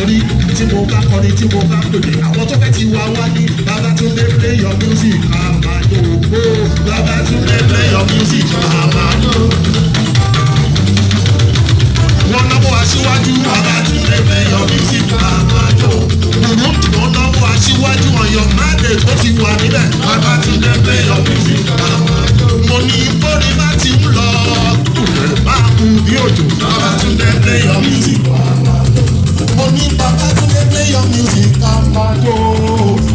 torí tí mo bá kọrin tí mo bá pèlè àwọn tó fẹ́ ti wá wá ní Babatunde play your music àmàlò ó Babatunde play your music àmàlò. Wọ́n náwó aṣíwájú Babatunde play your music àmàlò. Wọ́n náwó aṣíwájú ọ̀yọ́ máde tó ti wà níbẹ̀ Babatunde play your music àmàlò. Mo ní bórí bá ti ń lọ máa kú bí òjò Babatunde play your music àmàlò. Mo ní Babatunde play your music àmàlò.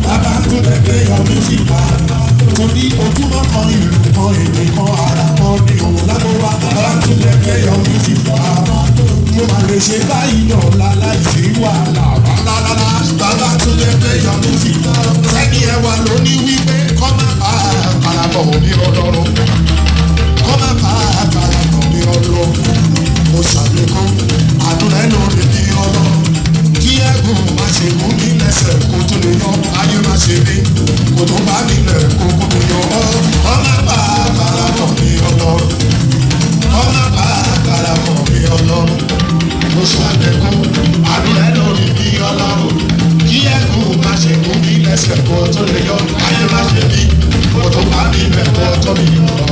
Babatunde play your music àmàlò. Torí ojúmọ́ kan ìlú kan èdè kan ara kan ní òun lágbóra Babatunde play your music àmàlò. Mo máa lè ṣe báyìí ọ̀la láìsí wàhálà rárá Babatunde play your music. Sẹ́ni ẹwà ló ní wípé kọ́ máa bá àkàràbọ̀ ní ọlọ́run. Kọ́ máa bá àkàràbọ̀ ní ọlọ́run. Mo ṣàlékún àánú rẹ̀ lórí ní ọlọ́run. Kí ẹ̀gùn má ṣe mú mi lẹ́sẹ̀ kó tó lè yọ ayé má ṣe ní. Kò tó bá mi lẹ̀ kó kó mi yọ ọ́. Kọ́ máa bá àkàràbọ̀ ní ọlọ́run. Kọ́ máa bá àkàràbọ̀ ní ọlọ́run. Mo ṣàlékún àánú rẹ̀ lórí ní ọlọ́run. Kí ẹ̀gùn má ṣe mú mi lẹ́sẹ̀ kó tó lè yọ ayé má ṣe ní. Kò tó bá mi lẹ̀ kó tó mi yọ ọ́.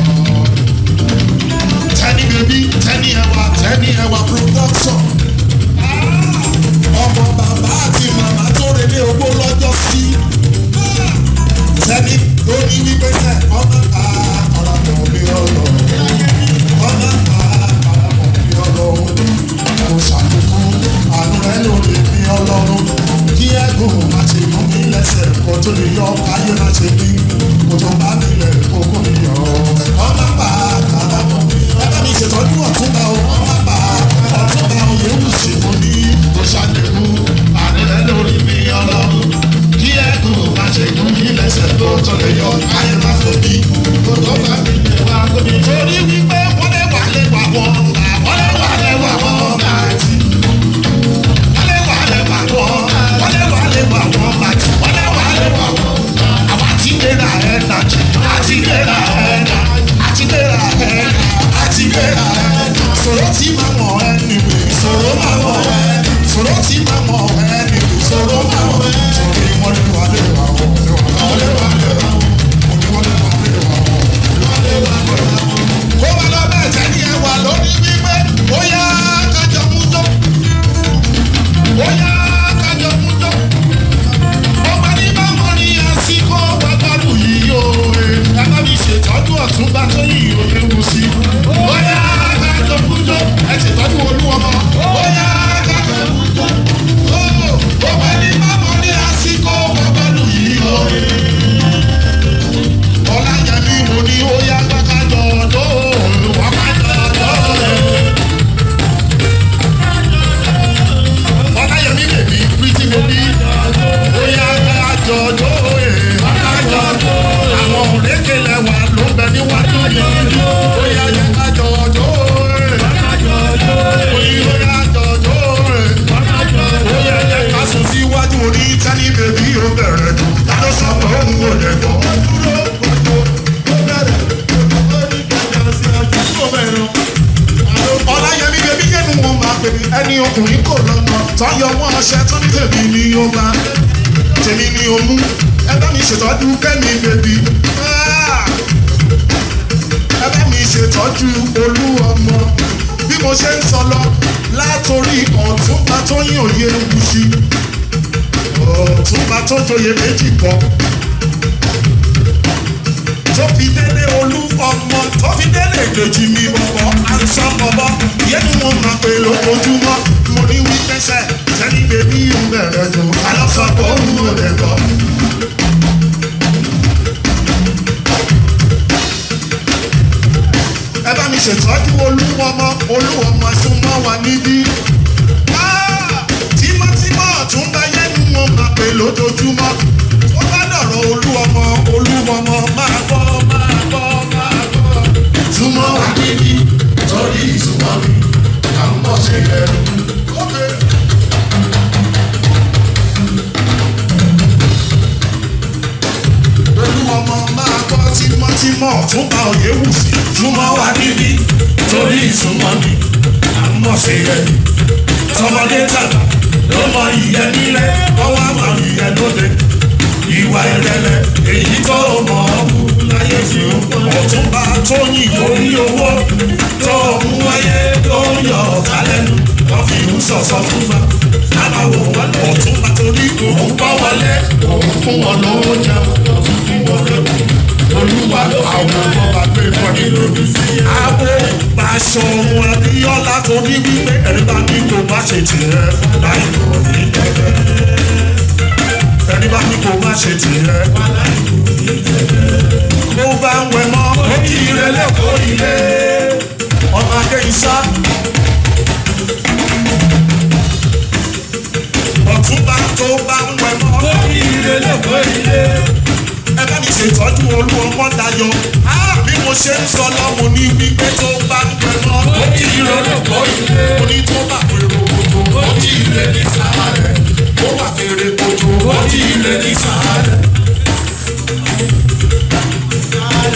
Tẹ́ni bèbí, tẹ́ni ẹwà production. Ọmọ bàbá àti màmá tó relé owó lọ́jọ́ sí. Tẹ́ni ló ní wípé sẹ́, ọmọ bá ọ̀rọ̀ mi ọ̀rọ̀. Ọmọ bá ọ̀rọ̀ mi ọ̀rọ̀. Mo ṣàkókò àánú rẹ̀ lórí mi ọlọ́run. Kí ẹ̀gùn má ṣe mú mi lẹ́sẹ̀ kó tó lè yọ ayé má ṣe ní. Kò tó bá mi lẹ̀ kókó mi yọ. Ọmọ bá ọ̀rọ̀ mi. Ẹgbẹ́ mi ṣètọ́jú ọ̀túnba o. Ọmọ bá ọ̀túnba oyè wù sí mo ní. Mo ṣàlékún àánú rẹ̀ lórí mi ọlọ́run. Kí ẹ̀gùn má ṣe mú mi lẹ́sẹ̀ kó tó lè yọ ayé má ṣe ní. Kò tó bá mi lẹ̀ wá tóbi. Torí wípé wọ́n lè wà wọ́n gbà. Wọ́n lè wà wọ́n gbà tí. Wọ́n lè wà wọ́n gbà tí. Wọ́n lè wà wọ́n gbà. Àwọn àti gbéra ẹ̀ nàjẹ́. Àti gbéra ẹ̀ nàjẹ́. Àti gbéra ẹ̀ nàjẹ́. Àti gbéra ẹ̀ nàjẹ́. Sọ̀rọ̀ tí máa mọ̀ ẹ́ nìwé. Sọ̀rọ̀ máa mọ̀ ẹ́. Sọ̀rọ̀ tí máa mọ̀ ẹ́ nìwé. Sọ̀rọ̀ máa mọ̀ ẹ́. Torí wọ́n lè wà lè wà wọ́n. Wọ́n lè wà lè wà wọ́n. Wọ́n lè wà lè wà wọ́n. Wọ́n lè wà lè wà wọ́n. Kó wá lọ bẹ́ẹ̀ tẹ́ ní ẹwà lórí wípé ó yá kájọ mú tó. Ó yá kájọ mú tó. Ọgbà ní bá mọ̀ ní àsìkò wákàtí yìí o. Ẹ bá mi ṣètọ́jú ọ̀túnba tó yìí ó léwu sí. Ó yá kájọ mú tó. Ẹ ṣètọ́jú olúwọmọ. Ó yá kájọ mú tó. Ọgbà ní bá mọ̀ ní àsìkò wákàtí yìí o. Ọlájẹmí mo ní ó yá kájọ ọdọ́ wákàtí ọdọ́ rẹ̀. Ọlájẹmí bèbí pretty baby. Ó yá kájọ ọdọ́ rẹ̀. Àwọn òrékelẹ̀ wà ló bẹ níwájú mi. Ó yá kájọ ọdọ́ rẹ̀. Ó yá kájọ ọdọ́ rẹ̀. Ó yá ká sùn síwájú orí tẹ́lí bèbí ó bẹ̀rẹ̀ jù. Ta ló sọ pé òun ò lè gbọ́? Ọláyẹmí bèbí yẹnu wọn máa pè ẹni ọkùnrin kò lọ́nà tọ́yọ wọn ọṣẹ tó ní tèmi ni ó bá tèmi ni ó mú ẹ bá mi ṣètọ́jú kẹ́mi bèbí ẹ bá mi ṣètọ́jú olú ọmọ bí mo ṣe ń sọ lọ látòrí ọ̀túnba tó yín òye ewu sí ọ̀túnba tó joyè méjì pọ̀ tó fi délé olú ọmọ tó fi délé ìdèjì mi bọ̀bọ̀ àìsàn bọ̀bọ̀ yẹnu wọn máa pè lójoojúmọ́ mo ní wí tẹ́sẹ̀ sẹ́ni bèbí ń bẹ̀rẹ̀ jù alọ́sọ̀pọ̀ òun ò lè gbọ́. ẹ bá mi ṣètọ́jú olúwọmọ súnmọ́ wa níbí. tímọ́tímọ́ tún bá yẹnu wọn máa pè lójoojúmọ́ tó bá dọ̀rọ̀ olúwọmọ máa gbọ́. Súnmọ́ wa níbí torí ìsúnmọ́ mi à ń bọ̀ sí ẹrù. Olúwọmọ máa gbọ́ tímọ́tímọ́ tún bá òye wù sí. Súnmọ́ wa níbí torí ìsúnmọ́ mi à ń bọ̀ sí ẹrù. Tọmọdé tàgbà ló mọ ìyá. sọ̀sọ̀ fún wa lábàá wò wọ́n ọ̀tún bá torí òun bọ́ wọlé òun fún wọn lówó jẹun òun fún wọn lówó olúwa àwọn ọmọ bá gbé wọn nínú mi. àwọn aṣọ ohun Abíọ́lá tó ní wípé ẹ̀rí bá ní kó má ṣe tiẹ̀ láì kò ní tẹ̀lé. ẹ̀rí bá ní kó má ṣe tiẹ̀ láì kò ní tẹ̀lé. bó bá ń wẹ̀ mọ́ ó kí ire lẹ́kọ̀ọ́ ilé ọmọ Adéyísá. ọ̀túnba tó bá ń wẹ̀ mọ́ ó kí ire lẹ́kọ̀ọ́ ilé. ẹ bá mi ṣètọ́jú olú ọmọ Dayọ̀ bí mo ṣe ń sọ lọ́mọ ní wípé tó bá ń wẹ̀ mọ́ ó kí ire lẹ́kọ̀ọ́ ilé. oní tó bá fèrè kojú ó kí ire ní sàárẹ̀ ó wà fèrè kojú ó kí ire ní sàárẹ̀.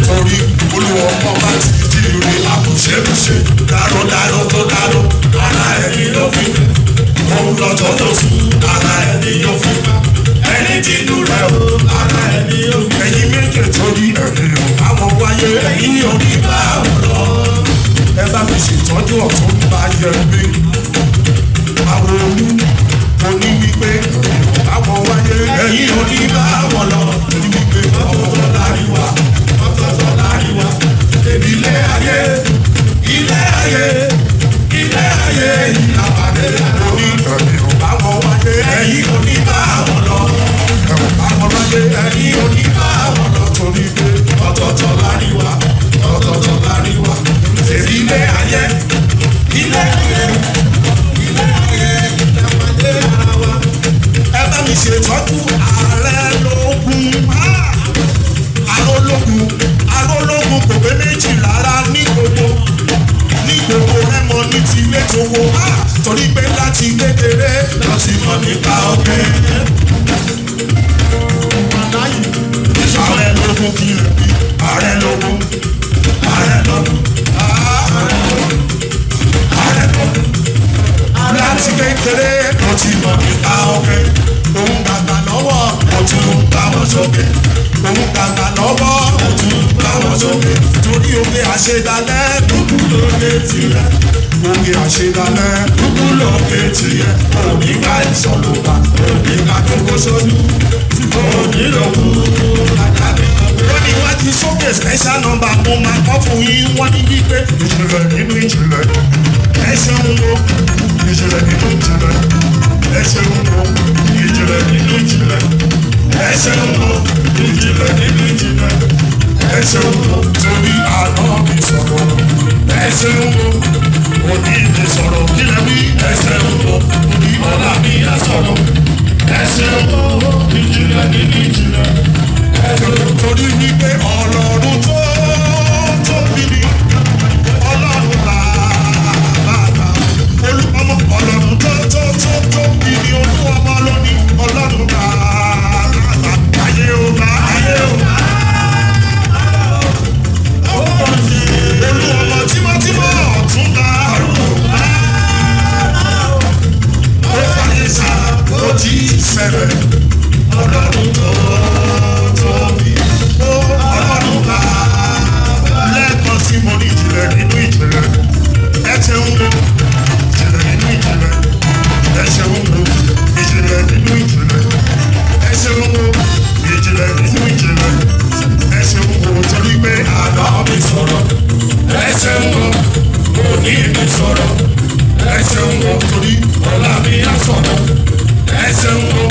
torí olú ọmọ bá ti di ire àbùṣebùṣe dáròdárò tó dárò ara ẹni ló fi òun lọ́jọ́ tó sùn ara ẹni yóò fi bá ẹni tí inú rẹ̀ o ara ẹni yóò fi. ẹ̀yin méje torí ẹ̀rín o àwọn wáyé ẹ̀yin ò ní bá wọn lọ. ẹ bá mi ṣètọ́jú ọ̀tún bá yẹ mí. àwọn olú mo ní wípé àwọn wáyé ẹ̀yin ò ní bá wọn lọ. torí wípé ọ̀tọ̀ọ̀tọ̀ láàrin wa ọ̀tọ̀ọ̀tọ̀ láàrin wa. ilé ayé ilé ayé ilé ayé ìlàpàdé lórí ẹ̀yin ò bá wọn wáyé ẹ̀yin ò ní bá wọn lọ. àwọn wáyé ẹ̀yin ò ní bá wọn lọ. torí pé ọ̀tọ̀ọ̀tọ̀ láàrin wa ọ̀tọ̀ọ̀tọ̀ láàrin wa. ilé ayé ilé ayé ilé ayé ìlàpàdé ara wa. ẹ bá mi ṣètọ́jú ààrẹ lógún arólógún kò pé méjì rárá ní gbogbo Rẹ́mọ ní ti ilé tó wo torí pé láti kékeré lọ sí mọ̀ nípa ọ̀gbẹ́. ààrẹ lógún kí lè bí ààrẹ lógún ààrẹ lógún ààrẹ lógún láti kékeré lọ sí mọ̀ nípa ọ̀gbẹ́. òun dàgbà lọ́wọ́ ọ̀tún bá wọn sókè òun dàgbà lọ́wọ́ ọ̀tún bá wọn sókè torí oge àṣedalẹ̀ dúdú lóde tirẹ̀ oge àṣedalẹ̀ dúdú lóde tirẹ̀ onígbà ìsọ̀lùbà onígbà gbogbo sójú onílòkù àdàbí. wọ́n ní wájú sókè special number mo máa kọ́ fún yín wọ́n ní wípé ìjìnlẹ̀ nínú ìjìnlẹ̀ ẹ ṣeun o ìjìnlẹ̀ nínú ìjìnlẹ̀ ẹ ṣeun o ìjìnlẹ̀ nínú ìjìnlẹ̀ ẹ ṣeun o ìjìnlẹ̀ nínú ìjìnlẹ̀ ẹ ṣeun o torí àná mi sọ̀rọ̀ ẹ ṣeun o òní mi sọ̀rọ̀ kílẹ̀ wí ẹ ṣeun o torí ọ̀la mi á sọ̀rọ̀ ẹ ṣeun o ìjìnlẹ̀ nínú ìjìnlẹ̀ ẹ ṣeun o torí wípé Ọlọ́run tó tóbi ni Ọlọ́run bàbá olùkọ́mọ Ọlọ́run tó tóbi ni olúwọmọ lónìí Ọlọ́run bàbá ayé o bá ayé o bá. olúwọmọ tímọ́tímọ́ ọ̀tún bá ó fàyè sá ó ti fẹ̀rẹ̀ Ọlọ́run tó tóbi Ọlọ́run bá lẹ́ẹ̀kan sí mo ní ìjìnlẹ̀ nínú ìjìnlẹ̀ ẹ ti ń lo ìjìnlẹ̀ nínú ìjìnlẹ̀ ẹ ṣe ń lo ìjìnlẹ̀ nínú ìjìnlẹ̀ ẹ ṣe ń lo ìjìnlẹ̀ nínú ìjìnlẹ̀ ẹ ṣe ń lo torí pé àná mi sọ̀rọ̀ ẹ ṣe ń lo òní mi sọ̀rọ̀ ẹ ṣe ń lo torí ọ̀la mi á sọ̀rọ̀ ẹ ṣe ń lo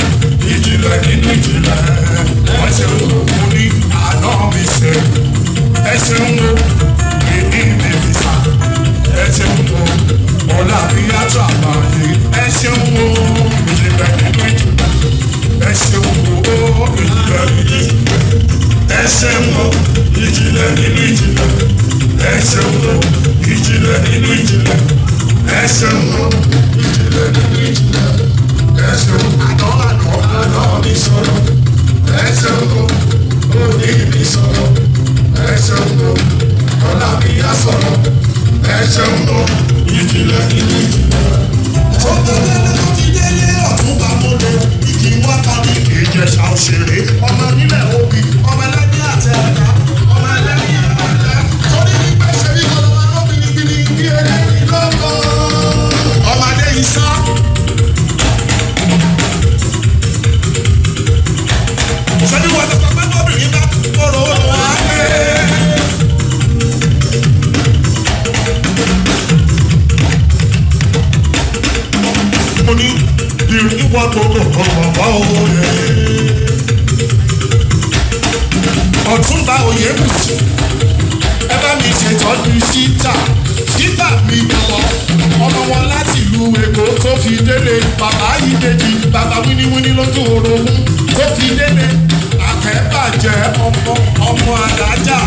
ìwọ gbogbo ọ̀pọ̀ òye. Ọ̀túnba Oyèbùsì ẹ bá mi ṣètọ́jú síta mi bọ̀bọ̀ ọmọ wọn láti ìlú Èkó tó fi délé bàbá Ìbejì bàbá wíníwíní lójú orogún tó fi délé Akẹ́bàjẹ́ ọmọ Alájà.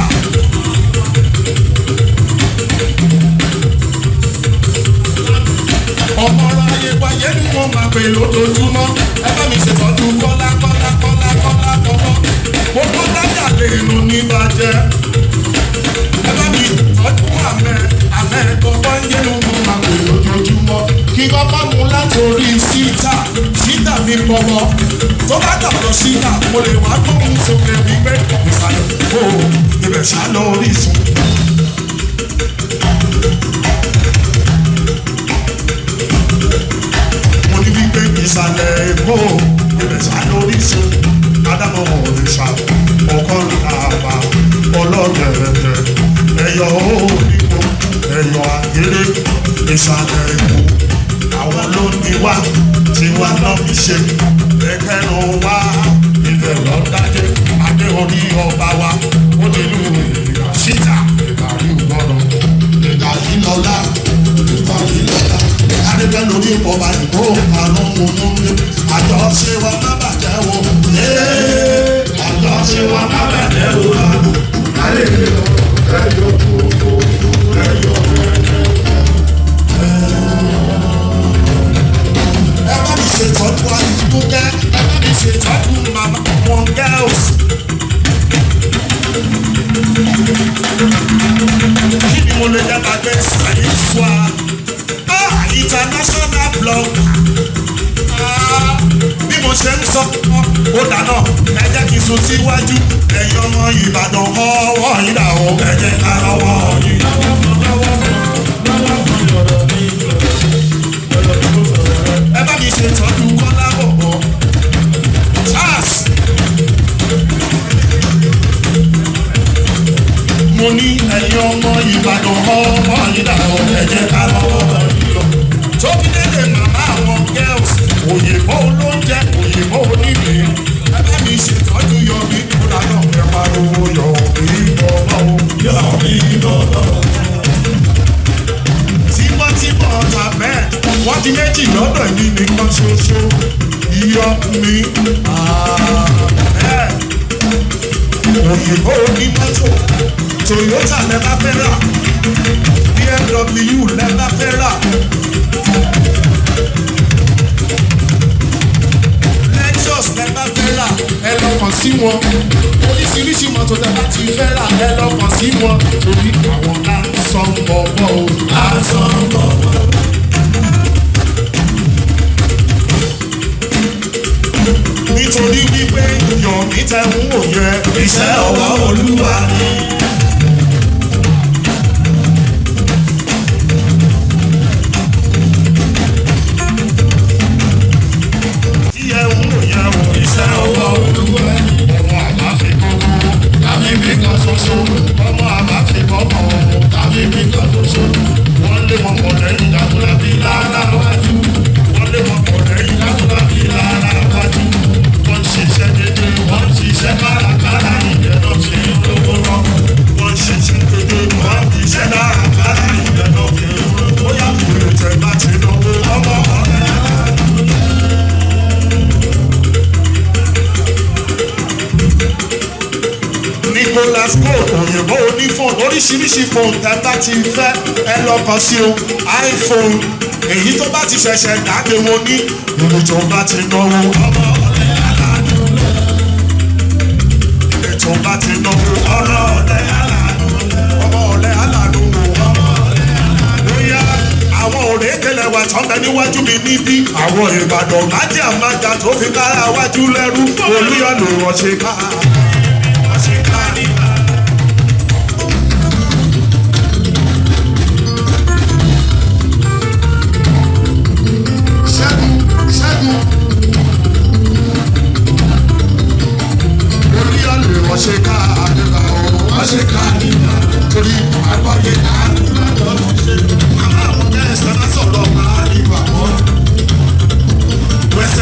Ọmọ ráyé wáyé ni wọ́n máa pè lójoojúmọ́ ẹ bá mi ṣètọ́jú kọ́lá. Mo kọ́ dájà lè nù ní bàjẹ́ ẹ bá mi tọ́jú àmẹ́ gbọ́gbọ́ yé ni wọ́n máa pè lójoojúmọ́ kí kọ́kọ́ mu látòrí síta mi bọ̀bọ̀ tó bá dọ̀dọ̀ síta mo lè wá gbóhùn sókè wípé ìsàlẹ̀ kó ibẹ̀ ṣá lọ Orísun. Mo ní wípé ìsàlẹ̀ Èkó ibẹ̀ ṣá lọ Orísun. Ádámọ̀ òrìṣà ọkọ̀ làbà ọlọ́gẹ̀rẹ̀gẹ̀ ẹ̀yọ̀ òdìbò ẹ̀yọ̀ àgéré ìsàlẹ̀ Èkó àwọn ló ní wá tí wá náà fi ṣe ẹgbẹ́rún wá ibẹ̀ lọ́dájé adé orí ọba wa ó nínú ìgbà síta ìgbàrí gbọ́dọ̀ ìgbàrí lọ́lá adébẹ́ lórí ọba ìbò àrùn òmùmú àjọṣe wa má bàjẹ́ o àjọṣe wa má bàjẹ́ o alẹ́ ẹ̀yọ́ kúkú ẹ̀yọ́ ẹ bá mi ṣètọ́jú àdúgbò kẹ́ ẹ bá mi ṣètọ́jú màmá wọn girls. Kí ni mo lè dábàá gbé sàyè fún wa? International blog. Bí mo ṣe ń sọ ó dáná ẹ jẹ́ kí n sún síwájú ẹ̀yin ọmọ Ìbàdàn ọwọ́ yìí dà ó ẹ jẹ́ ká lọ́wọ́ yìí. Ẹ bá mi ṣètọ́jú Kọ́lá bọ̀bọ̀ Charles. Mo ní ẹ̀yin ọmọ Ìbàdàn ọwọ́ yìí dà ó ẹ jẹ́ ká lọ́wọ́ yìí. Tóbi dédé màmá àwọn girls òyìnbó olóúnjẹ òyìnbó onílé ẹ bá mi ṣètọ́jú Yọ̀mí kúrò náà ẹ pariwo Yọ̀mí bọ̀bọ̀ Yọ̀mí bọ̀bọ̀. Tímọ́tímọ́ ọ̀tà bẹ́ẹ̀ wọ́n di méjì lọ́dọ̀ yìí nìkan ṣoṣo Yọ̀mí òyìnbó onímọ́tò Toyota lẹ́bà fẹ́ rà BMW lẹ́bà fẹ́ rà. Lexus lẹ́bà fẹ́ rà ẹ lọ kàn sí wọn oríṣiríṣi mọ́tò lẹ́bà ti fẹ́ rà ẹ lọ kàn sí wọn torí àwọn àǹsán bọ̀bọ̀ o àǹsán bọ̀bọ̀. Nítorí wípé Yọ̀mí tẹ mú òye iṣẹ́ ọwọ́ Olúwa ni. Iṣẹ́ ọwọ́ Olúwa ọmọ àbá fi kọ́kọ́ tàbí bí kan ṣoṣo ọmọ àbá fi kọ́kọ́ tàbí bí kan ṣoṣo wọ́n lé wọn pọ̀ lẹ́yìn dákúrá bí lára wájú wọ́n lé wọn pọ̀ lẹ́yìn dákúrá bí lára wájú wọ́n ṣiṣẹ́ dédé wọ́n ṣiṣẹ́ kárakára ìyẹn náà ṣe ń lówó lọ wọ́n ṣiṣẹ́ dédé wọ́n ṣiṣẹ́ kárakára ìyẹn náà ṣe ń lówó yá kúrò tẹ̀ bá ti lówó ọmọ ọ̀rẹ́ Nicholas Cole òyìnbó onífóònù oríṣiríṣi fóònù tẹ́ bá ti fẹ́ ẹ lọ kàn sí o iPhone èyí tó bá ti ṣẹ̀ṣẹ̀ dáde wọn ní ìlú tó bá ti náwó ọmọ ọ̀lẹ́ aládùn ilé tó bá ti náwó ọmọ ọ̀lẹ́ aládùn ọmọ ọ̀lẹ́ aládùn ọmọ ọ̀lẹ́ aládùn. Bóyá àwọn òré tẹ́lẹ̀ wà tán bẹ níwájú mi níbí àwọn Ìbàdàn májè àmájà tó fi kára wájú lẹ́rú olúyọ̀lù ọ̀ṣẹ̀ ká. Ṣe ká àdúrà ọ̀rọ̀ wá ṣe ká nígbà torí àgbáyé àdúrà lọ́nà ṣe. Màmá àwọn gẹ́sẹ̀ náà sọ̀rọ̀ máa nígbà wọ́n. West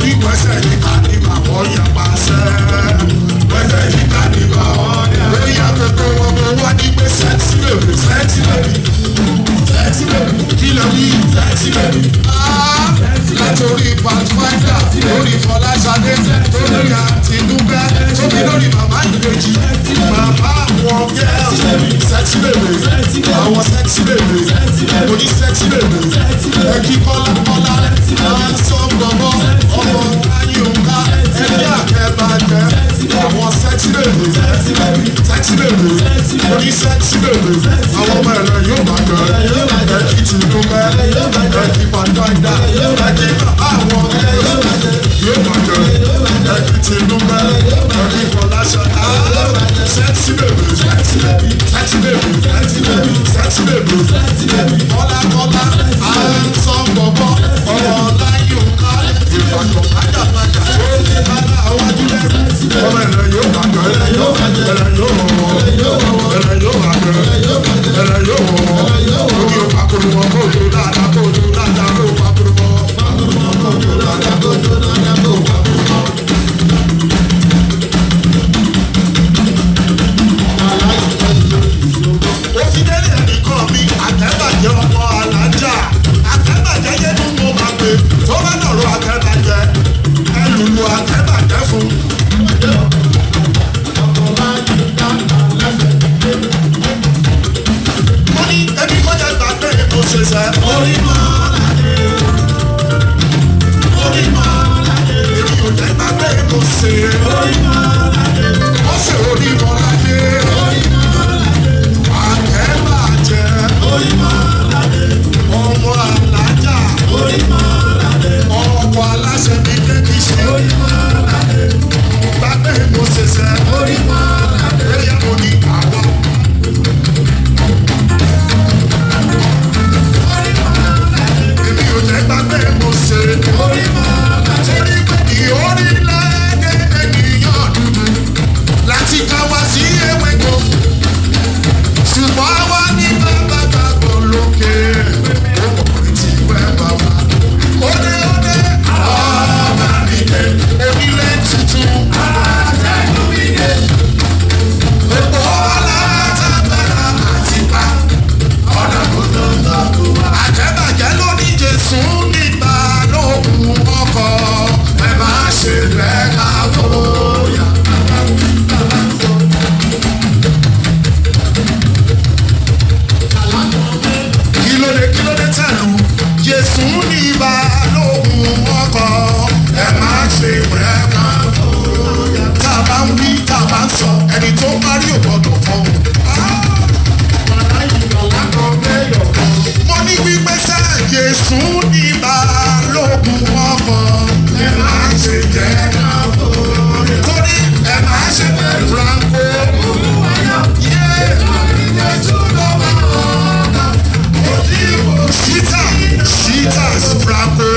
torí wẹ́sẹ̀ yìí ká ní bàbá ọ̀yà pàṣẹ. Wẹ́sẹ̀ yìí ká ní bàbá ọ̀yà. Lórí àgbẹ̀kọ̀ wọn mo wá ní pé sẹ́ẹ̀tì bèbè sẹ́ẹ̀tì bèbè. Sẹ́ẹ̀tì bèbè kí ló ní sẹ́ẹ̀tì bèbè. Látòrí pathfinder lórí Fọláṣadé lórí Àtinúkẹ́ tóbi lórí màmá ìbejì màmá àwọn gẹ́ẹ̀sì sẹ́ẹ̀tì bèbè àwọn sẹ́ẹ̀tì bèbè oní sẹ́ẹ̀tì bèbè ẹ̀kí kọ́lákọ́lá sọ gbọ́mọ́ ọmọ ayé òǹkà ẹ̀kí àkẹ́bàjẹ́ àwọn sẹ́ẹ̀tì bèbè sẹ́ẹ̀tì bèbè oní sẹ́ẹ̀tì bèbè àwọn ọmọ ẹ̀rọ yóò máa jọ ẹ̀kí Tinúkẹ́ ẹ̀kí pathfinder ẹ̀kí àwọn yóò máa jọ ẹ̀kí Tinúkẹ́ ẹ̀kí Fọláṣadé sẹ́ẹ̀tì bèbè sẹ́ẹ̀tì bèbè sẹ́ẹ̀tì bèbè kọ́lákọ́lá sọ gbọ́mọ́ ọmọ láyé òǹkà ìbàdàn májàmájà tó ní bàbá àwọn adúlẹ̀ ọmọ ẹ̀rọ yóò máa jọ ẹ̀rọ yóò máa jọ ẹ̀rọ yóò máa jọ orí o pàkúrú wọn kó tó dáadáa kó pàkúrú wọn. ó fi délé ẹnìkan mi àtẹ́bàjẹ́ ọmọ alájà àtẹ́bàjẹ́ yẹnu mo máa pè tó bá dọ̀rọ̀ àtẹ́bàjẹ́ ẹlùlù àtẹ́bàjẹ́ fún. mo ní ẹbí kọjá gbàgbé èkó ṣe sẹ́. orí mọ́ládé èmi ò jẹ́ gbàgbé èkó ṣe. orí mọ́ládé ó ṣe orí mọ́ládé àtẹ́bàjẹ́ ọmọ alájà ọkọ̀ aláṣẹ ní kéèkì ṣe. gbàgbé èkó ṣe sẹ́. ẹ̀yà mo ní àwọn. èmi ò jẹ́ gbàgbé mo ṣe. torí pé ìhórílẹ̀-èdè ènìyàn dúdú láti ká wá sí ewéko. ṣùgbọ́n àwa ní bàbá gbàgbọ́ lókè. ọkùnrin tí wẹ́ bàbá. òde ọba mi dé. onílé tuntun. àtẹ̀kùn mi dé. gbogbo alátagbára àti pa. ọ̀nà kò tó ń tọ́kù wá. àtẹ̀bàjẹ́ ló ní Jésù nígbà lóhùn ọkọ̀. ẹ má ṣe bẹ́ẹ̀ ká fòyà. kí ló dé tẹ̀lú Jésù nígbà lóhùn ọkọ̀. ẹ má ṣe bẹ́ẹ̀ ká fòyà. tá a bá ń wí tá a bá ń sọ ẹni tó bá rí ògbọ́dọ̀ fọ́n. mo ní wípé sẹ́ Jésù nígbà lóhùn ọkọ̀. ẹ má ṣe jẹ́ ká fòyà. torí ẹ má ṣe bẹ́ẹ̀ Franco. Cheetahs Franco.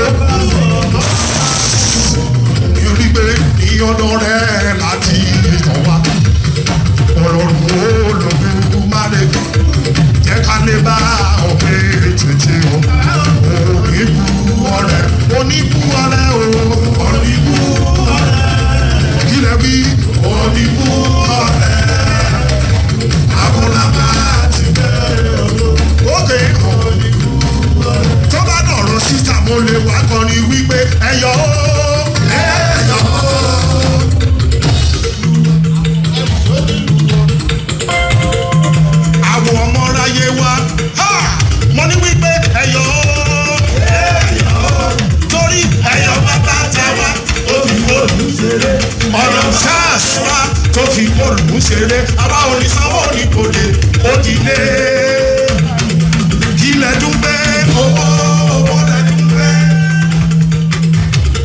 Yorí pé ní ọ̀dọ̀ rẹ̀ láti ìtàn wa. Ọlọ́run ológun má lè gbọ́. Jẹ́ ká lè bá ọ̀pẹ tètè o. Oníbú ọ̀rẹ́ o. Oníbú ọ̀rẹ́. Kí lẹ bí? Oníbú ọ̀rẹ́. Abúlábá ti bẹ̀rẹ̀ o. Ókè oníbú ọ̀rẹ́. Tó bá dọ̀rọ̀ síta mo lè wá kọrin wípé ẹ̀yọ́ o. Ẹ̀yọ́ o. Àwọn ọmọ ráyé wa mo ní wípé ẹ̀yọ́ torí ẹ̀yọ́ bàbá tàwa tó fi bọ́ọ̀lù ṣeré ọ̀rọ̀ sars wa tó fi bọ́ọ̀lù ṣeré àwa onísanwó oníkòlè òdìlé kí lẹ́dún pé owó lẹ́dún pé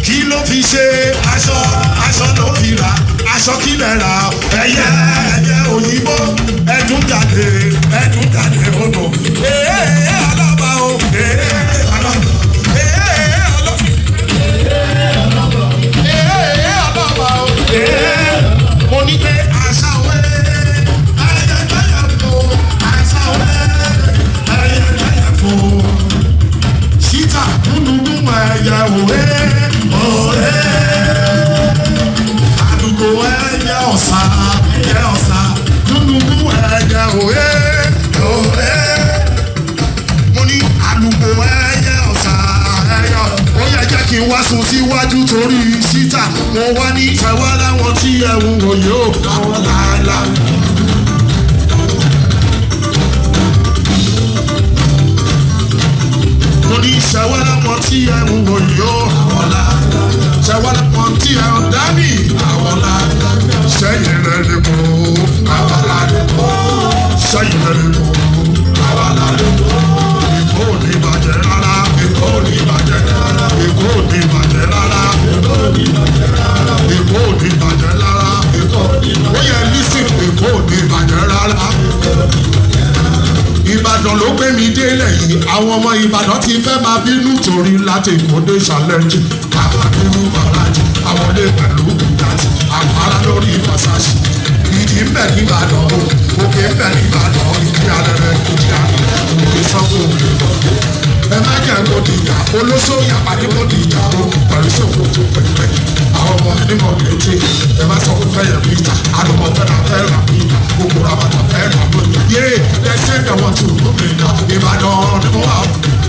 kí ló fi ṣe aṣọ ló fi rà aṣọ kí lẹ rà ẹyẹ òyìnbó ẹdún jáde odò ọlọ́ba o ọlọ́ba o mo ní pé àṣà wẹ́ ayẹyẹ fún àṣà wẹ́ ayẹyẹ fún ṣíta dúdú ẹ̀yẹ òwe. ọ̀sà ẹyẹ ọ̀sà dúdúkú ẹyẹ òwe òwe mo ní àlùkò ẹyẹ ọ̀sà ẹyẹ ó yẹ jẹ́ kí n wá sùn síwájú torí síta mo wá ní ìṣẹ̀wá láwọn tí ẹ̀wù òye ò àwọn làálà. mo ní ìṣẹ̀wá láwọn tí ẹ̀wù òye ò àwọn làálà. ìṣẹ̀wá láwọn tí ẹ̀wù dábì àwọn làálà. sẹ́yìn rẹ̀ lè kó àwọn làálà. sẹ́yìn rẹ̀ lè kó àwọn làálà. Èkó ò ní bàjẹ́ rárá. Èkó ò ní bàjẹ́ rárá. Èkó ò ní bàjẹ́ rárá. Èkó ò ní bàjẹ́ rárá. Èkó ò ní bàjẹ́ rárá. Èkó ò ní bàjẹ́ rárá. Ó yẹ lísìn Èkó ò ní bàjẹ́ rárá. Ìbàdàn ló gbé mi délẹ̀ yìí. Àwọn ọmọ Ìbàdàn ti fẹ́ máa bínú torí láti ìkóde challenge. Bàbá bínú bàbá jù. Àwọn ilé pẹ̀lú ìdájì. Àpárá lórí Fàṣàṣì. Ìdí ń bẹ̀ ní Ìbàdàn o. Òkè ń bẹ̀ ní Ìbàdàn. Ìdí arẹrẹ ìdí arẹrẹ. Òkè sanwó òkè lọ́dẹ. Ẹ má jẹ́ kó di ìyá. Olóṣó yàpàdé kó di ìyá o. Pẹ̀lú sòfò tó pẹ̀pẹ̀. Àwọn ọmọ ẹni mọ̀ létí. Ẹ má sọ fún fẹ́yẹ̀ pítà. Àdùnmọ̀ fẹ́ra fẹ́ra pítà. Gbogbo rabata fẹ́ra pítà. Yé ẹsẹ̀ ẹ̀wọ̀n tó lómi nà. Ìbàdàn ni mo wà o.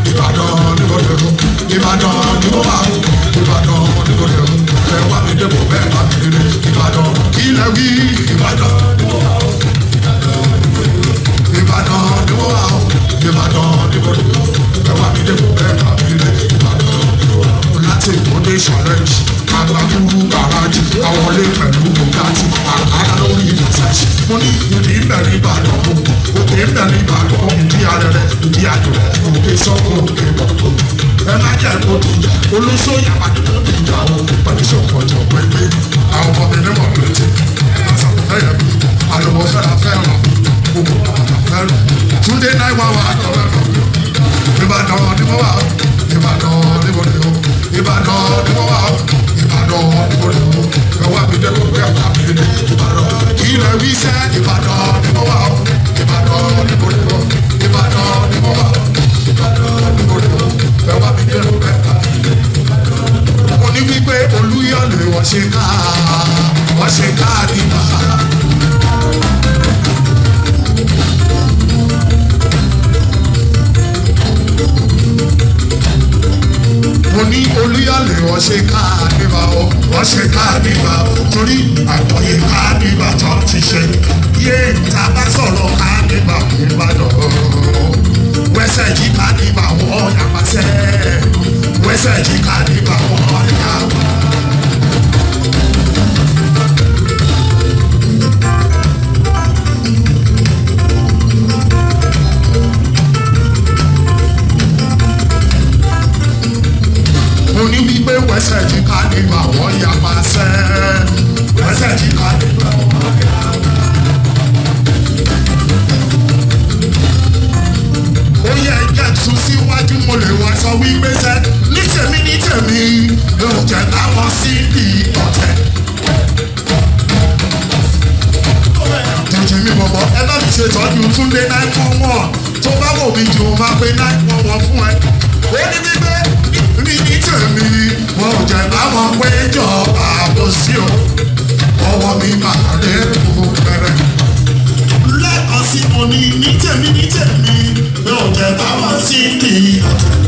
Ìbàdàn ni mo dẹ̀rù. Ìbàdàn ni mo wà o. Ìbàdàn ni mo dẹ̀rù. Ẹ wá mi dé mo bẹ́ẹ̀ bá mi dé. Ìbàdàn kí lẹ wí. Ìbàdàn ni mo wà o. Ìbàdàn ni mo wà o. Ìbàdàn ni mo dẹ̀rù. Ẹ wá mi dé mo bẹ́ẹ̀ bá mi dé. Ìbàdàn ni mo wà o. Láti ìkóde challenge. Agbábúrú gàrájì. Àwọn ilé pẹ̀lú bùkátì. Àkàrà lórí Fàṣàṣì. Mo ní ìdí ìbẹ̀rẹ̀ Ìbàdàn o. Òkè ìbẹ̀rẹ̀ Ìbàdàn o. Ìdí arẹrẹ, ìdí àjò. Òkè sọ́kò, òkè bọ̀tò. Ẹ má jẹ́ kó di ìjà. Olóṣó yàpàdé kó di ìjà o. Pẹ̀lú sọ̀kọ̀jọ̀ pẹ́pẹ́. Àwọn ọmọ mi ní mọ̀ létí. Ẹ má sọ̀kọ̀ fẹ́yẹ̀ bí. Àlùmọ̀ fẹ́ra fẹ́ràn. Gbogbo àgbà fẹ́ràn. Túndé náà wá wá àtọ̀rẹ́ lọ. Ìbàdàn ni mo wà o. Ìbàdàn ni mo dé o. Ìbàdàn ni mo wà o. Ìbàdàn ni mo dé o. Ẹ wá mi dé kó bẹ́ẹ̀ bá mi dé. Ìbàdàn kí lẹ wí sẹ́. Ìbàdàn ni mo wà o. Ìbàdàn ni mo dé o. Ìbàdàn ni mo wà o. Ìbàdàn ni mo dé o. Ẹ wá mi dé kó bẹ́ẹ̀ bá mi dé. Mo ní wípé Olúyọ̀lé wọ́n ṣe ká nígbà. Mo ní Olúyọ̀lé wọ́n ṣe ká nígbà o. Wọ́n ṣe ká nígbà o. Torí àgbọ̀yé ká nígbà tó ti ṣe. Yé tá a bá sọ̀rọ̀ ká nígbà Ìbàdàn. Wẹ́sẹ̀ jí ká nígbà wọ́n yàgbá sẹ́. Wẹ́sẹ̀ jí ká nígbà wọ́n yàgbá. Mo ní wípé wẹ́sẹ̀ jí ká nígbà wọ́n yàgbá sẹ́. Wẹ́sẹ̀ jí ká nígbà wọ́n yàgbá. Ó yẹ ẹjẹ́ tún síwájú mo lè wá sọ wípé sẹ́ ní tèmi ló jẹ́ láwọn sí ibi ọ̀tẹ̀. Tètè mi bọ̀bọ̀ ẹ bá mi ṣe tọ́jú Túndé 911 tó bá wò mí jù ó máa pé 911 fún ẹ. Ó ní wípé ní tèmi wọn ò jẹ́ láwọn péjọ ààbò sí o. Ọwọ́ mi máa lé fún bẹ̀rẹ̀. Lẹ́ẹ̀kan sí mo ní tèmi ló jẹ́ láwọn sí ibi ọ̀tẹ̀.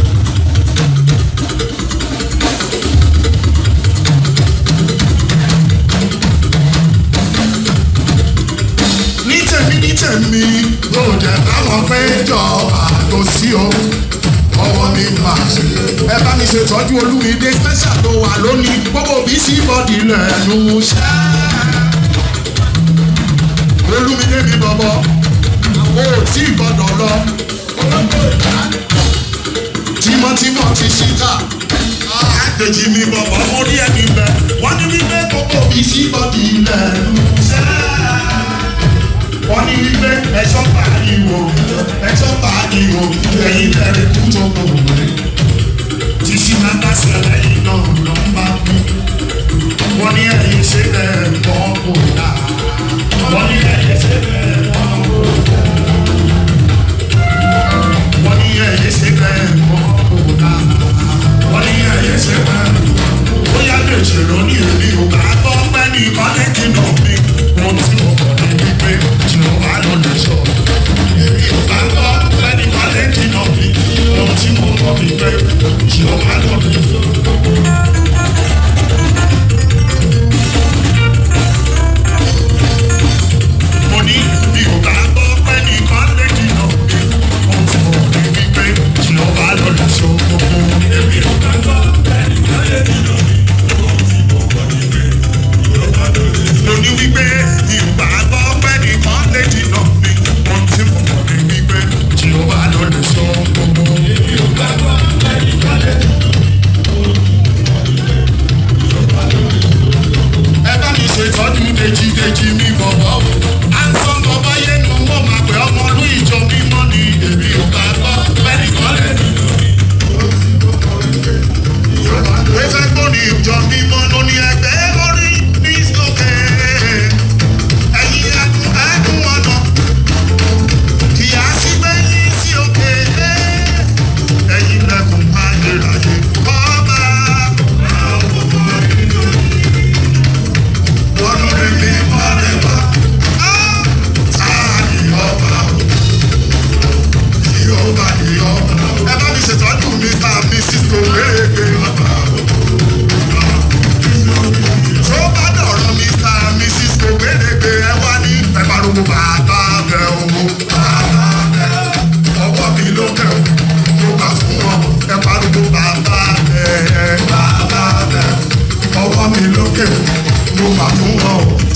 Ní tèmi ló jẹ́ láwọn péjọ ààbò sí o. Ọwọ́ mi máa ṣe. Ẹ bá mi ṣètọ́jú Olúmídé special ló wà lónìí. Gbogbo bí sí bọ́dì lẹ́nu ṣẹ́. Olúmídé mi bọ̀bọ̀. O ò tí gbọ́dọ̀ lọ. Tímọ́tímọ́ ti ṣíta. Àdèjì mi bọ̀bọ̀ mo rí ẹni bẹ̀. Wọ́n ní wípé gbogbo bí sí bọ́dì lẹ́nu ṣẹ́. Wọ́n ní wípé ẹ̀ṣọ́ pariwo ẹ̀yin tẹ̀lé kú tó kò wọlé. Tí ṣí máa bá ṣẹlẹ̀ yìí náà lọ bá kú. Wọ́n ní ẹ̀yin ṣe bẹ́ẹ̀ mọ́ kò dá. Wọ́n ní ẹ̀yin ṣe bẹ́ẹ̀ mọ́ kò dá. Wọ́n ní ẹ̀yin ṣe bẹ́ẹ̀ mọ́ kò dá. Wọ́n ní ẹ̀yin ṣe bẹ́ẹ̀. Ó yá lè ṣèrò ní èmi ò bá gbọ́ pẹ́ ní ìkọ́lé kìnnà mi.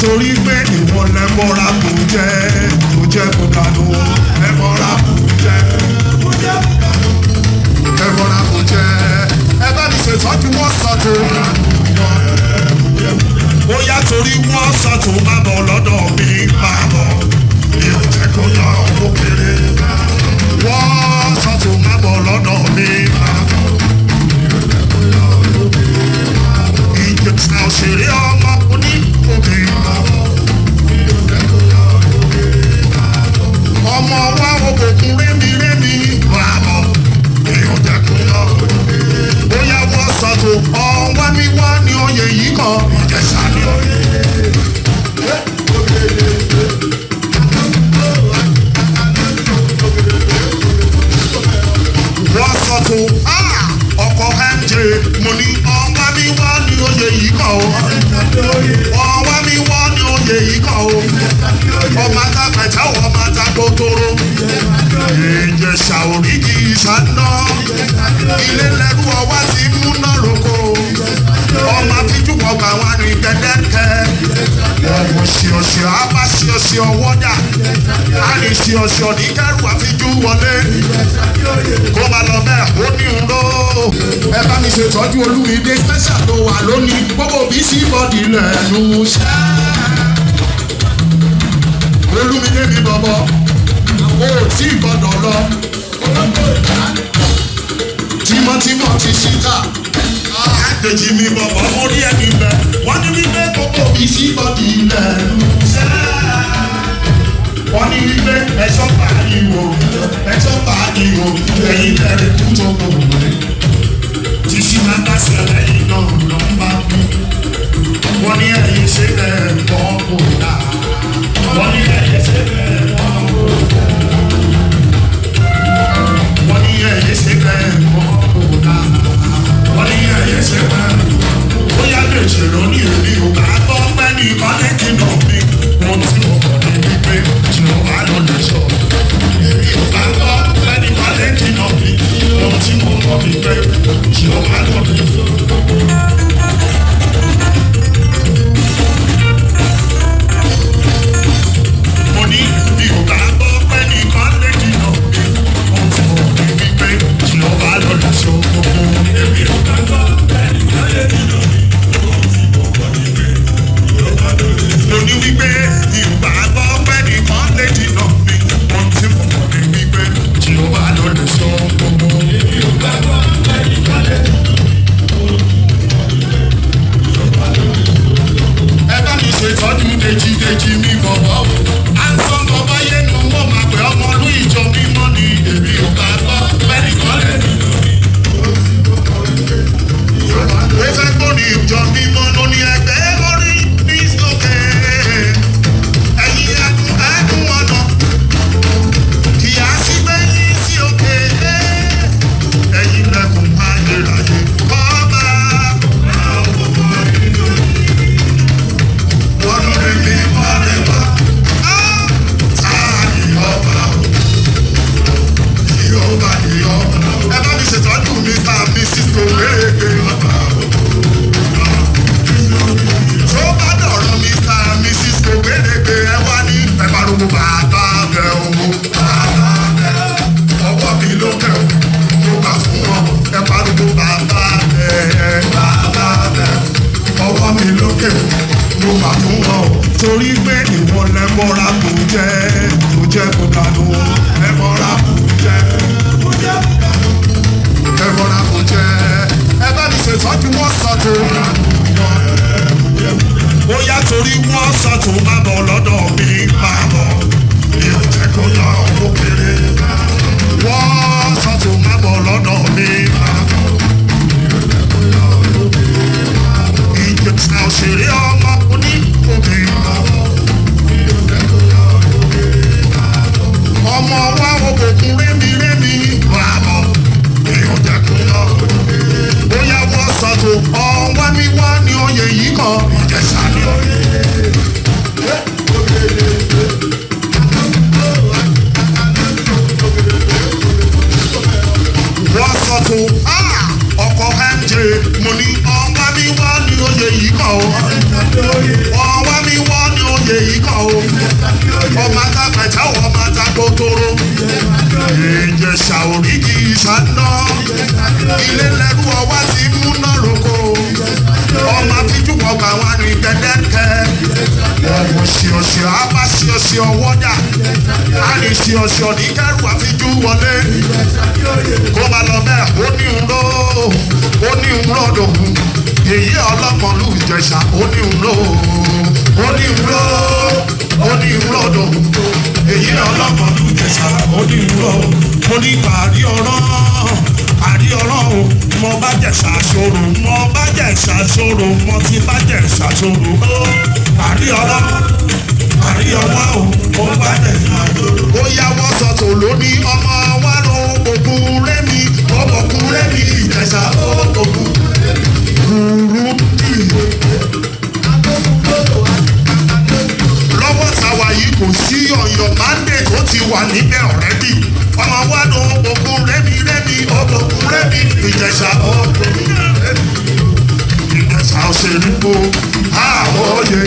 torí pé ìwọ lẹ́bọ̀ra kò jẹ́ kó dànù lẹ́bọ̀ra kò jẹ́ lẹ́bọ̀ra kò jẹ́ ẹ bá mi ṣètọ́jú wọ́n sọ́tò bóyá torí wọ́n sọ́tò má bọ̀ lọ́dọ̀ mi má bọ̀ mi ò jẹ́ kó yọ owó kéré wọ́n sọ́tò má bọ̀ lọ́dọ̀ mi má bọ̀ ìjọba òṣèré ọmọ oníkòkè ọmọ wa òkòkun rémi wà bọ̀ èèyàn jẹ́kun lọ bóyá wọ́n sọ̀tò ọ̀wá mi wá ní oyè yìí kan ìjẹ̀ṣà ní oyè. wọ́n sọ̀tò ọkọ̀ MJ mo ní ọ̀wá mi wá ní oyè yìí kan o ọ̀wá mi wá ní oyè yìí kan o ọmọ àtàkàtà ọmọ àtàkòtòrò ìjẹ̀ṣà òríkì ìṣáná ilé lẹ́rú ọwá ti mú náà roko ọmọ àfijú ọgbà wọn ní gbẹdẹ́kẹ́ ọmọ ṣíọṣíọ àbá ṣíọṣíọ wọ́dà á ní ṣíọṣíọ ní kẹrù àfijú wọlé kó máa lọ bẹ́ẹ̀ ó ní ń lò ẹ bá mi ṣètọ́jú Olúmídé special ló wà lónìí gbogbo bí sí bọ́dì lẹ́nu ṣẹ́ Olúmídé mi bọ̀bọ̀ o tí gbọ́dọ̀ lọ tímọ́tímọ́ ti ṣíta àgbèjì mi bọ̀bọ̀ mo rí ẹni bẹ wọ́n ní wípé gbogbo bí sí bọ́dì lẹ́nu ṣẹ́ wọ́n ní wípé ẹ̀ṣọ́ pàdíwò ẹ̀yìn kẹrin kú tó gbogbo rẹ̀ tí ṣí máa bá ṣe lẹ́yìn náà lọ bá kú wọ́n ní ẹ̀yìn ṣe bẹ́ẹ̀ bọ́ kò dá wọ́n ní ẹ̀yìn ṣe bẹ́ẹ̀ bọ́ kò dá wọ́n ní ẹ̀yìn ṣe bẹ́ẹ̀ bọ́ kò dá wọ́n ní ẹ̀yìn ṣe bẹ́ẹ̀ bóyá lè ṣèrò ní èmi ò bá gbọ́ pẹ́ ní kọ́lẹ́jì náà mi wọ́n tí mo kọ̀ ní wípé tí mo bá lọ lè sọ èmi ò bá gbọ́ pẹ́ ní kọ́lẹ́jì náà mi wọ́n tí mo kọ̀ wípé tí mo bá lọ lè sọ. mo ní mi ò bá gbọ́ pẹ́ ní kọ́lẹ́jì náà mi wọ́n tí mo kọ̀ ní wípé tí mo bá lọ lè sọ gbogbo èmi ò bá gbọ́ pẹ́ ní kọ́lẹ́jì náà mi. mo ní wípé ìgbà gbọ́ pẹ́ nìkan léjì náà mi wọ́n ti mọ̀ mọ́ ní wípé tí ó bá lọ lè sọ gbogbo. ìgbà gbọ́ pẹ́ nìkan léjì náà ẹ bá mi ṣètọ́jú Dèjì mi bọ̀bọ̀ à ń sọ bọ́bá yẹnu wọ́n máa pẹ́ ọmọ ọdún ìjọ mímọ́ ni èmi ò bá gbọ́ pẹ́ nìkan léjì náà mi. ó fẹ́ gbọ́ ní ìjọ mímọ́ ló ní ẹgbẹ́ orí ní sókè. Torí pé ìwọ lẹ́bọ̀ra kò jẹ́ kó dànù lẹ́bọ̀ra kò jẹ́ lẹ́bọ̀ra kò jẹ́ ẹ bá mi ṣètọ́jú wọ́n sọ́tò bóyá torí wọ́n sọ́tò má bọ̀ lọ́dọ̀ mi má bọ̀ mi ò jẹ́ kó yọ owó kéré wọ́n sọ́tò má bọ̀ lọ́dọ̀ mi má bọ̀ ìjọba òṣèré ọmọ oníkòkè ọmọ wa òkòkun rémi wà bọ̀ èèyàn jẹ́kun lọ bóyá wọ́n sọ̀tò ọ̀wá mi wá ní oyè yìí kan ìjẹ̀ṣà ní oyè. wọ́n sọ̀tò ọkọ̀ MJ mo ní ọ̀wá mi wá ní oyè yìí kan o ọ̀wá mi wá ní ilé lẹ́rú ọwá ti mú náà roko ọmọ afíjú ọgbà wọn ní gbẹdẹ́kẹ́ ọmọ ṣíọṣíọ apá ṣíọṣíọ wọ́dà á ní ṣíọṣíọ ní kẹrù àfíjú wọlé kó máa lọ bẹ́ẹ̀ ó ní ń ró dògún èyí ọlọ́mọlú Ìjẹ̀ṣà ó ní ń ró dògún èyí ọlọ́mọlú Ìjẹ̀ṣà ó ní ń ró mo ní parí ọ̀rọ̀ o mo bá Jẹ̀ṣà ṣòro mo ti bá Jẹ̀ṣà ṣòro parí ọ̀rọ̀ o mo bá Jẹ̀ṣà ṣòro. ó yá wọ́n sọ tó lóní ọmọ wa ló ògùn rẹ́mi ọmọkùn rẹ́mi Ìjẹ̀ṣà ògùn Burundi. lọ́wọ́ tàwa yìí kò sí ọ̀yọ́ mandate tó ti wà níbẹ̀ ọ̀rẹ́dì ọmọ wa ló ògùn rẹ́mi ọmọkùn rẹ́mi Ìjẹ̀ṣà ògùn Ìjẹ̀ṣà òṣèré kó àwòye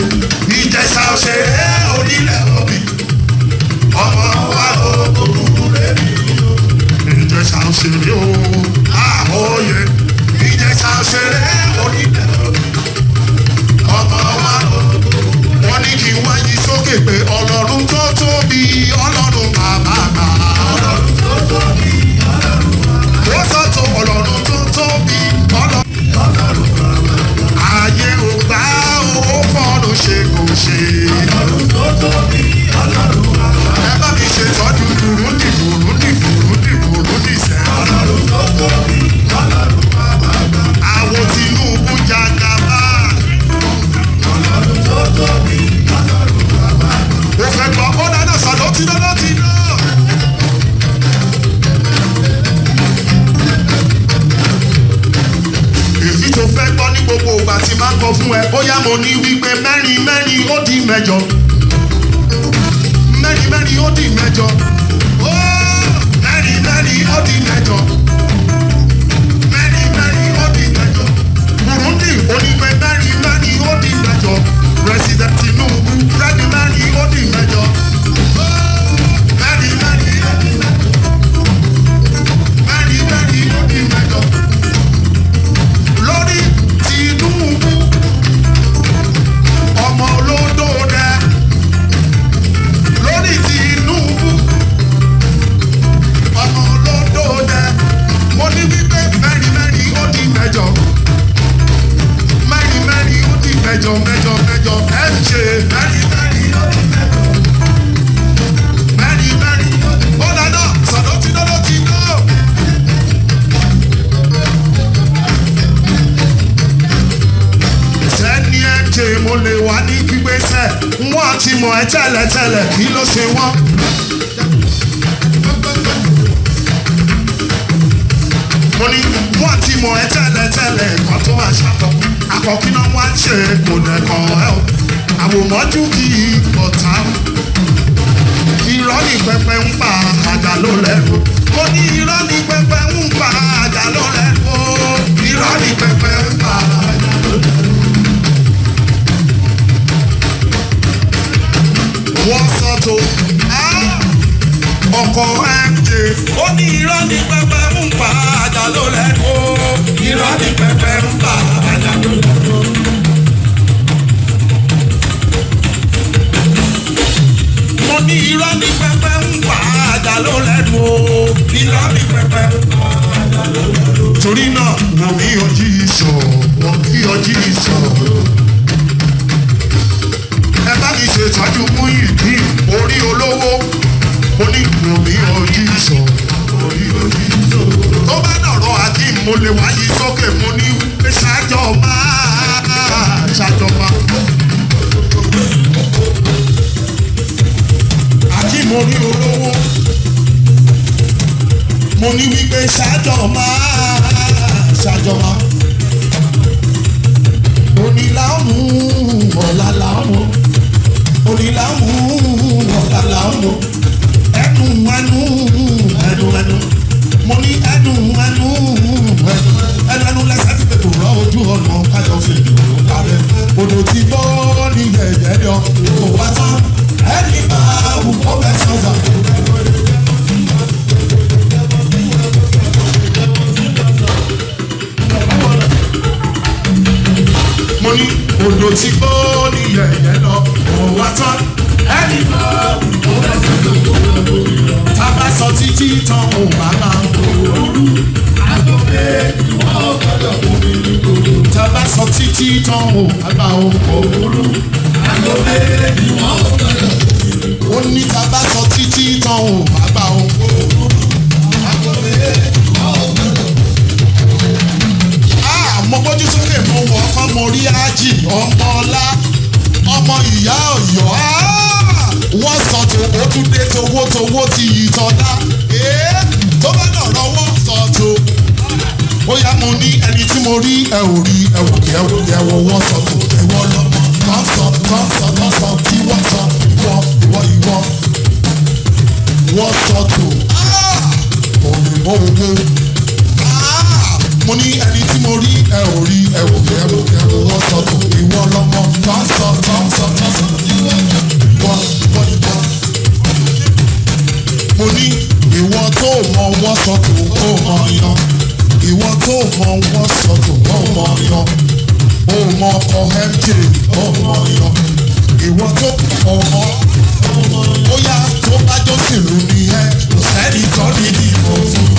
Ìjẹ̀ṣà òṣèré onílẹ̀ òbí ọmọ wa ló ògùn rẹ́mi Ìjẹ̀ṣà òṣèré o àwòye Ìjẹ̀ṣà òṣèré onílẹ̀ òbí ọmọ wa ló wọ́n ní kí wọ́n yí sókè pé ọlọ́run tó tóbi ọlọ́run bàbá àgbà ọlọ́run tó tóbi ọlọ́run bàbá ó sọ́tò ọlọ́run tó tóbi ọlọ́run bàbá ayé ò gbà ó fọ́ọ̀rùn ṣe kò ṣe ọlọ́run tó tóbi ọlọ́run bàbá ẹ bá mi ṣe tọ́jú Burundi sẹ́ ọlọ́run tó tóbi ọlọ́run bàbá àwọn Tinubu jagaba ọlọ́run tó tóbi ọlọ́run bàbá ó fẹ́ gbọ́ ó dáná sọ̀dọ̀ ó ti dáná. èyí tó fẹ́ gbọ́ ní gbogbo ìgbà tí máa ń kọ fún ẹ bóyá mo ní wípé mẹ́rin ó di mẹ́jọ mẹ́rin ó di mẹ́jọ ó mẹ́rin ó di mẹ́jọ mẹ́rin ó di mẹ́jọ Burundi onígbẹ mẹ́rin ó di mẹ́jọ President Tinubu mẹ́rin ó di mẹ́jọ mẹ́rin ó di mẹ́jọ mẹ́rin ó di mẹ́jọ lórí Tinubu ọmọ olódò dẹ lórí Tinubu ọmọ olódò dẹ mo ní wípé mẹ́rin ó di mẹ́jọ mẹ́rin ó di mẹ́jọ ẹ ṣe mẹ́rin ó di mẹ́jọ mẹ́rin ó dáná sọ̀dọ̀ tí dáná ti dán. sẹ́ni ẹ jẹ́ mo lè wá ní gbígbésẹ̀ wọ́n ti mọ̀ ẹ́ tẹ́lẹ̀tẹ́lẹ̀ kí ló ṣe wọ́n. mo ní wọ́n ti mọ̀ ẹ́ tẹ́lẹ̀tẹ́lẹ̀ kan tó wá ṣàtọ̀ àkọ́kí náà wá ń ṣe kò dẹ̀kan ẹ̀ o àwòmọ́jú kì í bọ̀tá irọ́ ní pẹpẹ ń pa àjà ló lẹ́nu mo ní irọ́ ní pẹpẹ ń pa àjà ló lẹ́nu irọ́ ní pẹpẹ ń pa àjà ló lẹ́nu. wọ́n sọ tó ọkọ̀ MJ ó ní irọ́ ní pẹpẹ ń pa àjà ló lẹ́nu irọ́ ní pẹpẹ ń pa àjà ló lẹ́nu. mo ní irọ́ ní pẹpẹ ń pa àjà ló lẹ́nu irọ́ ní pẹpẹ ń pa àjà ló lẹ́nu. torí náà mo ní ojú ìṣọ̀ mo kí ojú ìṣọ̀ ẹ bá mi ṣètọ́jú mú ìdí orí olówó mo ní mo ní ojú ìṣọ̀ orí ojú ìṣọ̀ tó bá dọ̀rọ̀ àti mo lè wáyé sókè mo ní ṣàjọba ṣàjọba àti mo ní olówó mo ní wípé ṣàjọba ṣàjọba onílàmú ọ̀làlàmú onílàmú ọ̀làlàmú ẹnu mo ní ẹnu lẹ́sẹ̀ tí pẹ̀lú rọ ojú ọ̀nà kájọ fi dùn parẹ́ odò tí bọ́ ní ẹ̀jẹ̀ yọ kò wá tán ẹni máa wù kó bẹ́ sọ́jà. mo ní odò tí kò ní yẹ̀yẹ́ lọ kò wá tán ẹnì kan kò lẹ́sẹ̀ tó kó lọ́wọ́ tá a bá sọ títí tán ò bá máa ń gbòòrò àgọ́ méjì wọ́n gbọ́dọ̀ kó mi ní gbòòrò tá a bá sọ títí tán ò bá máa ń gbòòrò àgọ́ méjì wọ́n gbọ́dọ̀ kó mi ní gbòòrò ó ní tá a bá sọ títí tán ò bá máa ń gbòòrò àgọ́ méjì wọ́n gbọ́dọ̀. Mo gbójú sókè mo wọ̀ ọkàn mo rí ájì ọmọ ọlá ọmọ ìyá Ọ̀yọ́ wọ́n sọ tòwó tún dé towó ti ìtọ́lá tó bá dọ̀rọ̀ wọ́n sọ tó ó yá mo ní ẹni tí mo rí ẹ ò rí ẹ wò kí ẹ wò kí ẹ wò wọ́n sọ tó ìwọ lọ́mọ tán sọ tí wọ́n sọ ìwọ wọ́n sọ tó òyìnbó owó mo ní ẹni tí mo rí ẹ ò rí ẹ wò kí ẹ wò kí ẹ wò wọ́n sọ tó ìwọ lọ́mọ tán sọ ìwọ. Mo ní ìwọ tó mọ wọ́n sọ tó ó mọ yan ìwọ tó mọ wọ́n sọ tó ó mọ yan ó mọ ọkọ MJ ó mọ yan ìwọ tó mọ bóyá tó bá jó sílùú ni ẹ kò sẹ́ni tó ní ìdìbò fún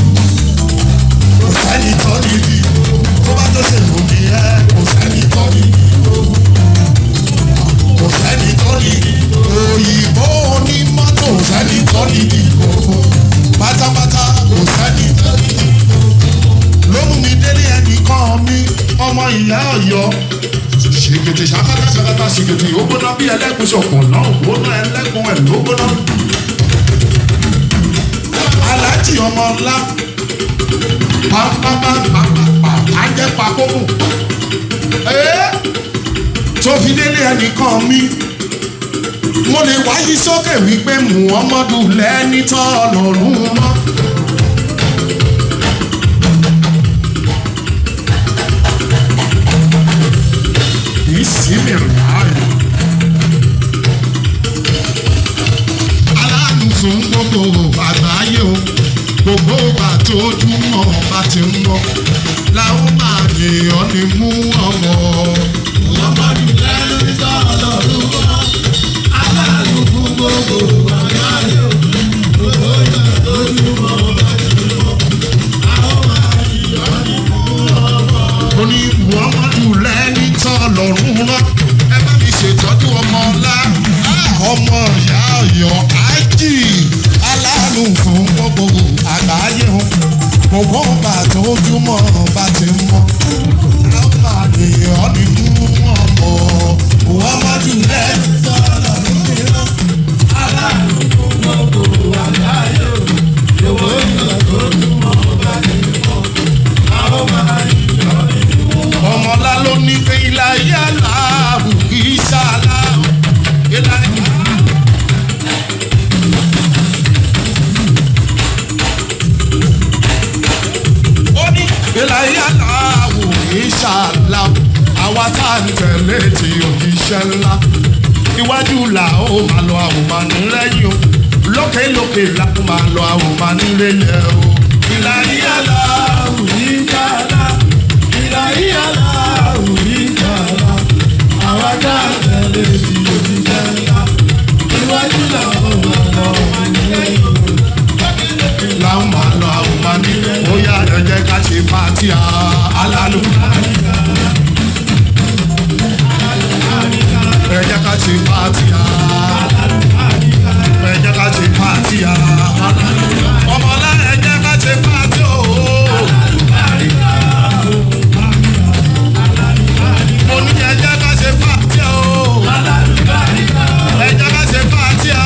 kò sẹ́ni tó ní ìdìbò tó bá jó sílùú ni ẹ kò sẹ́ni tó ní ìdìbò kò sẹ́ni tó ní ìdìbò òyìnbó onímọ́tò kò sẹ́ni tó ní ìdìbò fún pátápátá kò sẹ́ni tó ní ìdìbò ló mú mi délé ẹnìkan mi ọmọ ìyá Ọ̀yọ́ ṣèkètè ṣàkátà ṣèkètè ó gbóná bí ẹlẹ́gùn ṣọ̀pọ̀ náà gbóná ẹlẹ́gùn ẹ̀ ló gbóná. Aláàjì ọmọ ńlá pàápàá ajẹ́ pàkókò tó fi délé ẹnìkan mi mo lè wáyé sókè wípé Muhammadu lẹ́ni tọ́ lọ́rùn mọ́. Ìsinmi ráàyè aláàánú fún gbogbo àgbáyé o gbogbo ìgbà tó dúnmọ̀ bá ti ń bọ̀ làwọn máa yèèyàn ní mú ọmọ. Muhammadu lẹ́ni tọ́ lọ́rùn mọ́ aláàánú fún gbogbo àgbáyé o gbogbo ìgbà tó dúnmọ̀ bá ti ń bọ̀ làwọn máa yèèyàn ní mú ọmọ. Mo ní Muhammadu lẹ́ni tọ́ lọ́rùn mọ́ ẹ bá mi ṣètọ́jú ọmọ ọlá ọmọ ìyá Ọ̀yọ́ ájì aláàánú fún gbogbo àgbáyé o gbogbo ọba tó ojúmọ́ bá ti ń mọ́ ọmọ àdéhùn ní mú ọmọ Muhammadu lẹ́ni tọ́ lọ́rùn mọ́ aláàánú fún gbogbo àgbáyé o gbogbo ọba tó ojúmọ́ bá ti ń mọ́ ọmọ àdéhùn ní mú ọmọlá ló ní pé ilá yálà kì í ṣàlá ìlànà. Ó ní ilá yálà kì í ṣàlá àwa tá à ń tẹ̀lé tí òjíṣẹ́ ńlá iwájú là ó máa lọ àwòmánú lẹ́yìn o lókè là ó máa lọ àwòmánú lẹ́yìn o ilá yálà kì í ṣàlá ìlàyíyàlá òyìnbá àwa dá tẹ̀lé sí òṣìṣẹ́ ńlá iwájú làwọn máa lọ wà nílẹ̀yìn làwọn máa lọ àwọn máa nílẹ̀ ó yá ẹ jẹ́ ká ṣe fàtíà alálù ẹ jẹ́ ká ṣe fàtíà ẹ jẹ́ ká ṣe fàtíà ọmọlá ẹ jẹ́ ká ṣe fàtíà mo ní ẹ jẹ́ ká ṣe fàtíà ẹ jẹ́ ká ṣe fàtíà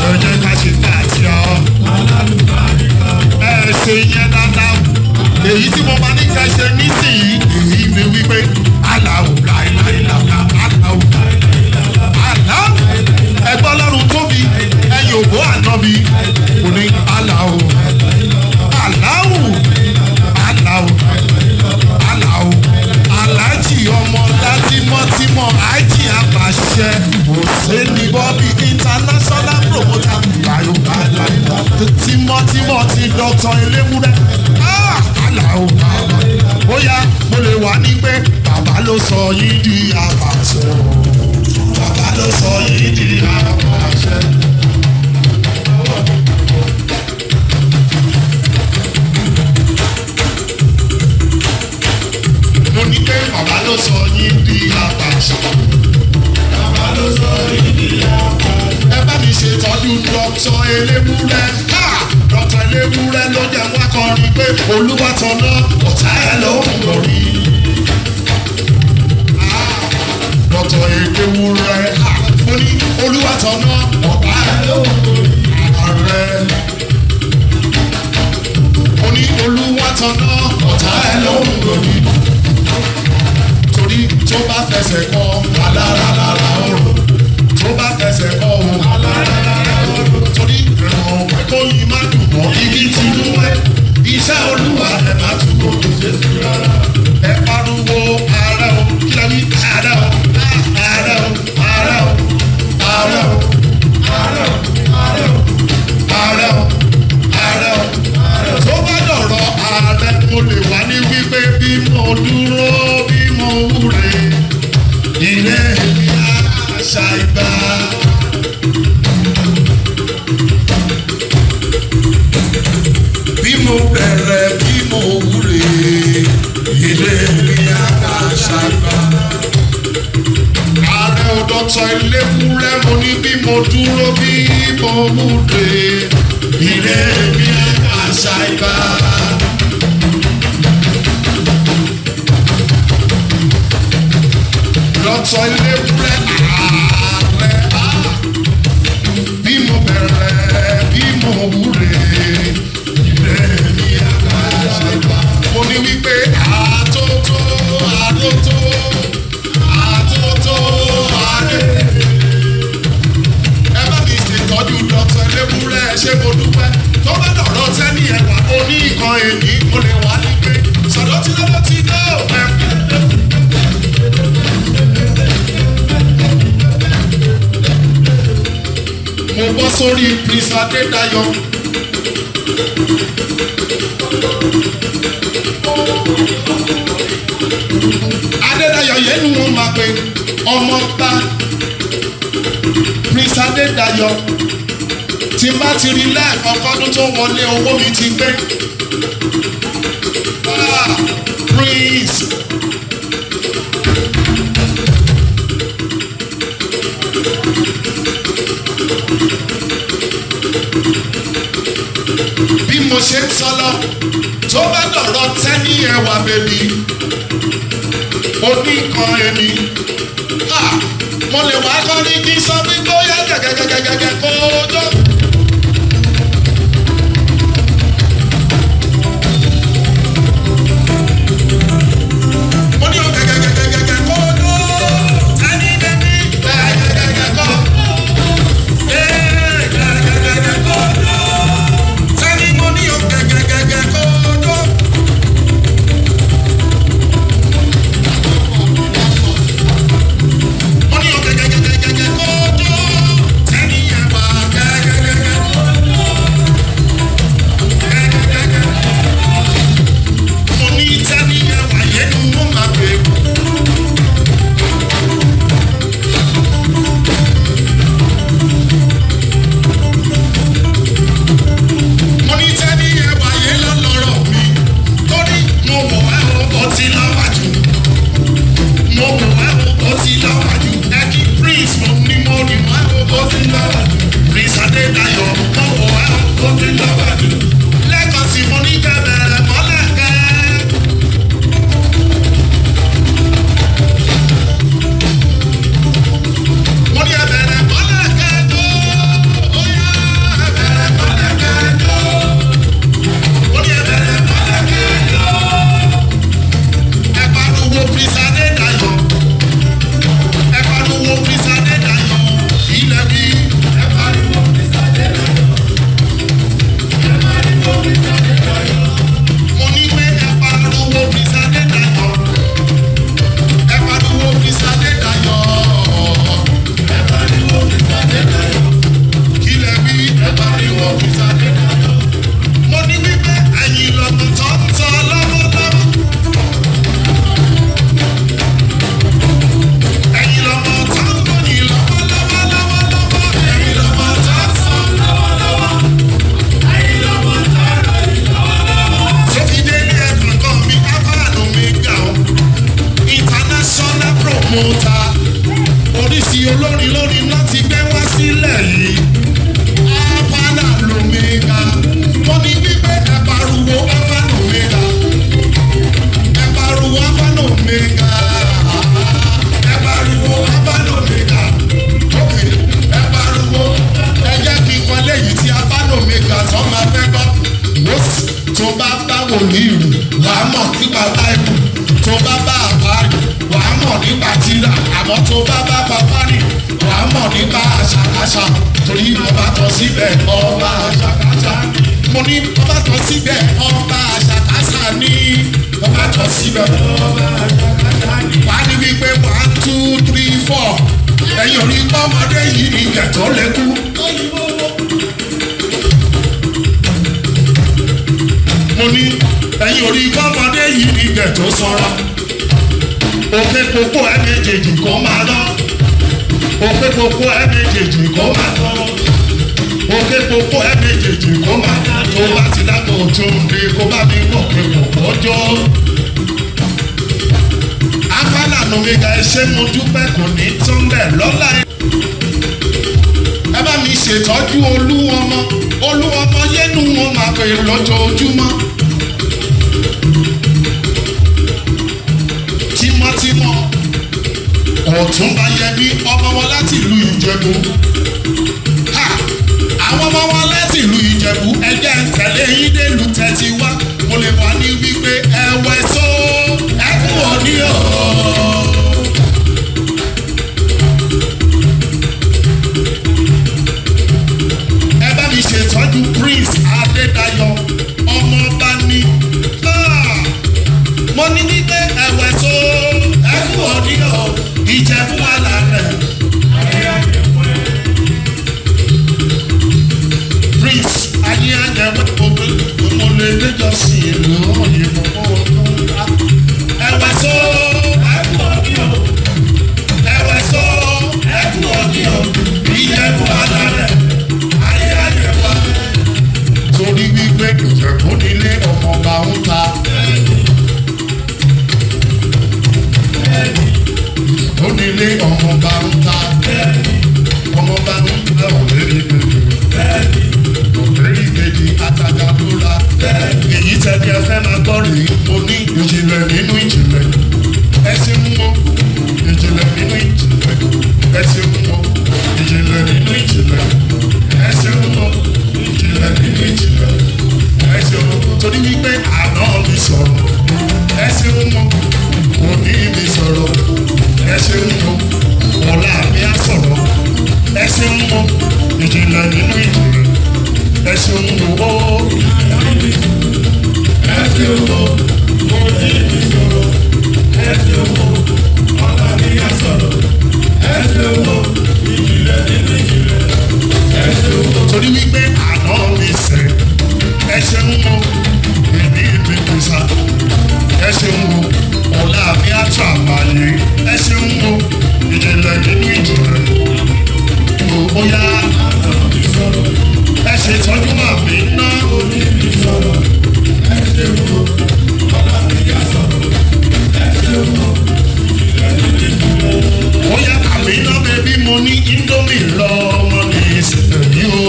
ẹ jẹ́ ká ṣe fàtíà ẹ ṣe yẹn dáadáa èyí tí mo máa ní ká ṣe nísìnyí èyí ni wípé aláwù láìláìláwù aláwù aláwù ẹgbẹ́ ọlọ́run tóbi ẹ̀yìn òbó ànábi kò ní aláwù aláwù aláwù aláwù aláàjì ọmọ látímọ́tímọ́ ájì àbàṣẹ òsèlú bọ́bí international promoter tímọ́tímọ́ ti dọ́tọ̀ eléwúrẹ́ aláwù bóyá mo lè wà ní pé bàbá ló sọ yín di apàṣẹ o. Bàbá ló sọ yín di apàṣẹ. Mo ní pé bàbá ló sọ yín di apàṣẹ. Bàbá ló sọ yín di apàṣẹ. Ẹ bá mi ṣètọ́jú dọ́kítọ̀ Eléwúrẹ́. Dọ́kítọ̀ Eléwúrẹ́ ló jẹ́ wá kọrin pé Olúwa tọ̀nà ọ̀tá ẹ̀ ló ń borí. Dọ́kítọ̀ Eléwúrẹ́ mo ní Olúwa tọ̀nà ọ̀tá ẹ̀ ló ń borí. Ààrẹ mo ní Olúwa tọ̀nà ọ̀tá ẹ̀ ló ń borí. Torí tó bá fẹsẹ̀ kọ alára ọ̀rọ̀ tó bá fẹsẹ̀ kọ òun alára ọ̀rọ̀ torí ìrìnà tó yìí má dùn mọ́ igi ti mú ẹ iṣẹ́ Olúwa ẹ̀ má tún kó tó ṣe sí rárá. Ẹ pariwo ààrẹ o kí ló ní ààrẹ o ààrẹ o ààrẹ o ààrẹ o ààrẹ o ààrẹ o ààrẹ o ààrẹ o tó bá dọ̀rọ̀ ààrẹ mo lè wá ní wípé bí mo dúró bí mo wúre ilé mi àṣà ìgbà. Bí mo bẹ̀rẹ̀ bí mo wúre ilé mi àṣà ìgbà. Ààrẹ o Dọ́kítọ̀ Eléwúrẹ́ mo ní bí mo dúró bí mo wúre ilé mi àṣà ìgbà. Dọ́kítọ̀ Eléwúrẹ́ ààrẹ bí mo bẹ̀rẹ̀ bí mo wúre ilé mi àṣà ìgbà. Mo ní wípé àtótó àtótó àtótó àdé. Ẹ bá mi ṣètọ́jú Dọ́kítọ̀ Eléwúrẹ́ ṣé mo dúpẹ́. Tó bá dọ̀rọ̀ tẹ́ni ẹ̀wà mo ní nǹkan èyí mo lè wá ní pé sọ̀dọ̀ tí lọ́wọ́ ti dá òfẹ́. Mo bọ́ sórí Prince Adédayọ̀. Adédayọ̀ yẹn ni wọ́n máa pe ọmọọba Prince Adédayọ̀. Tí bá ti rí lẹ́ẹ̀kan kọ́dún tó wọlé owó mi ti gbé. Prince. Bí mo ṣe ń sọ lọ tó bá dọ̀rọ̀ tẹ́ni ẹwà bèbí oníkan ẹni mo lè wá kọ́ ní kí sọ pé bóyá gẹ́gẹ́gẹ́gẹ́gẹ́ kó tó. Mo ní o gẹ́gẹ́gẹ́gẹ́gẹ́ kó tó tẹ́ni bèbí gẹ́gẹ́gẹ́gẹ́ kó. Gẹ́gẹ́gẹ́gẹ́ kó tó. Tẹ́ni mo ní o gẹ́gẹ́gẹ́gẹ́ kó tó. Mo ní o gẹ́gẹ́gẹ́gẹ́ kó tó. Tẹ́ni ẹ̀wà gẹ́gẹ́gẹ́gẹ́ kó tó. Gẹ́gẹ́gẹ́gẹ́. Mo ní tẹ́ni ẹ̀wà yẹn ni mo máa pè é. Mo ní tẹ́ni ẹ̀wà yẹn lọ́lọ́rọ̀ mi torí mo wọ̀ ẹ́ o ti lọ́wájú. Mo wọ̀ ẹ́ o ti lọ́wájú. Ẹ kí Prince mo ní mo ní wá o ti lọ́wájú. Prince Adédayọ̀ mo wọ̀ ẹ́ o ti lọ́wájú. Lẹ́ẹ̀kan sí mo ní kẹ́ bẹ̀rẹ̀ mọ́lẹ̀ kẹ́. Mo ní ẹ bẹ̀rẹ̀ mọ́lẹ̀ kẹ́ tó. Ó yá ẹ bẹ̀rẹ̀ mọ́lẹ̀ kẹ́ tó. Mo ní ẹ bẹ̀rẹ̀ mọ́lẹ̀ kẹ́ tó. Ẹ pariwo Prince Adédayọ̀. Ẹ pariwo Prince Adédayọ̀. Ilẹ̀ bí ẹ pariwo Prince Adédayọ̀. nípa tírà àmọ́ tó bá bá bàbá rìn wàá mọ̀ nípa àṣàkáṣà torí ọba tán síbẹ̀ ọba àṣàkáṣà mo ní ọba tán síbẹ̀ ọba àṣàkáṣà ní ọba tán síbẹ̀ ọba àṣàkáṣà ní. wàá ní wípé 1 2 3 4 ẹ̀yin orí pọ́mọdé yìí ní ìgẹ̀tọ́ lẹ́kú. mo ní ẹ̀yin orí pọ́mọdé yìí ní ìgẹ̀tọ́ sọ́ra òkè kókó ẹ̀ méjèèjì kó máa lọ òkè kókó ẹ̀ méjèèjì kó máa lọ òkè kókó ẹ̀ méjèèjì kó máa lọ tó bá ti lágbo tó ń de kó bá mi wọ̀ pé kò kọjọ́. afálànà mi ga ẹṣẹ́ mo dúpẹ́ kò ní tán bẹ́ẹ̀ lọ́la ẹ bá mi ṣètọ́jú olúwọmọ yẹnu wọn máa pè lójoojúmọ́. tímọ́tímọ́ Ọ̀túnba Yẹmí ọmọ wọn láti ìlú Ìjẹ̀bú àwọn ọmọ wọn láti ìlú Ìjẹ̀bú ẹgbẹ́ tẹ̀lé yín délùú tẹ́tí wá mo lè wá ní wípé ẹ̀wẹ̀ só ẹ̀kú òní o. ẹ bá mi ṣètọ́jú Prince Adédayọ̀ ọmọọba ní mo ní wípé ẹ̀wẹ̀ só ẹ̀kú òní o Ìjẹ̀bú wà lálẹ́. Prince ayé àjẹwé òwe mo lè déjọ sí ìlú òyìnbó ọdún ńlá. ẹ̀wẹ̀ só ẹ̀kú òní o ẹ̀wẹ̀ só ẹ̀kú òní o Ìjẹ̀bú wà lálẹ́ ayé àjẹwé. torí wípé Ìjẹ̀bú nílé ọmọọba ń ta. onílé ọmọọba ń ta ọmọọba ń ta òlérí kejì àtàgàdúrà èyí tẹ̀lé ẹ fẹ́ máa gbọ́ rèé mo ní ìjìnlẹ̀ nínú ìjìnlẹ̀ ẹ ti ń mọ ìjìnlẹ̀ nínú ìjìnlẹ̀ ẹ ti ń mọ ìjìnlẹ̀ nínú ìjìnlẹ̀ ẹ ti ń mọ ìjìnlẹ̀ nínú ìjìnlẹ̀ ẹ ti ń mọ torí wípé àná mi sọ̀rọ̀ ẹ ti ń mọ òní mi sọ̀rọ̀ ẹ ṣe ń mọ ọ̀la mi á sọ̀rọ̀ ẹ ṣe ń mọ ìjìnlẹ̀ nínú ìjìnlẹ̀ ẹ ṣe ń mọ ó ẹ ṣe ń mọ òní mi sọ̀rọ̀ ẹ ṣe ń mọ ọ̀la mi á sọ̀rọ̀ ẹ ṣe ń mọ ìjìnlẹ̀ nínú ìjìnlẹ̀ ẹ ṣe ń mọ torí wípé àná mi sẹ̀ ẹ ṣe ń mọ ìní mi kùsà ẹ ṣe ń mọ ọ̀la mi á tún àbáyé ẹ ṣe ń mọ ìjìnlẹ̀ nínú ìjìnlẹ̀ ó yá ẹ ṣe tọ́jú àmì ná ẹ ṣe ń mọ ọ̀la mi á sọ̀rọ̀ ẹ ṣe ń mọ ìjìnlẹ̀ nínú ìjìnlẹ̀ ó yá àmì ná bẹ́bí mo ní Indomie lọ ọmọ ní ìsẹ̀yìn o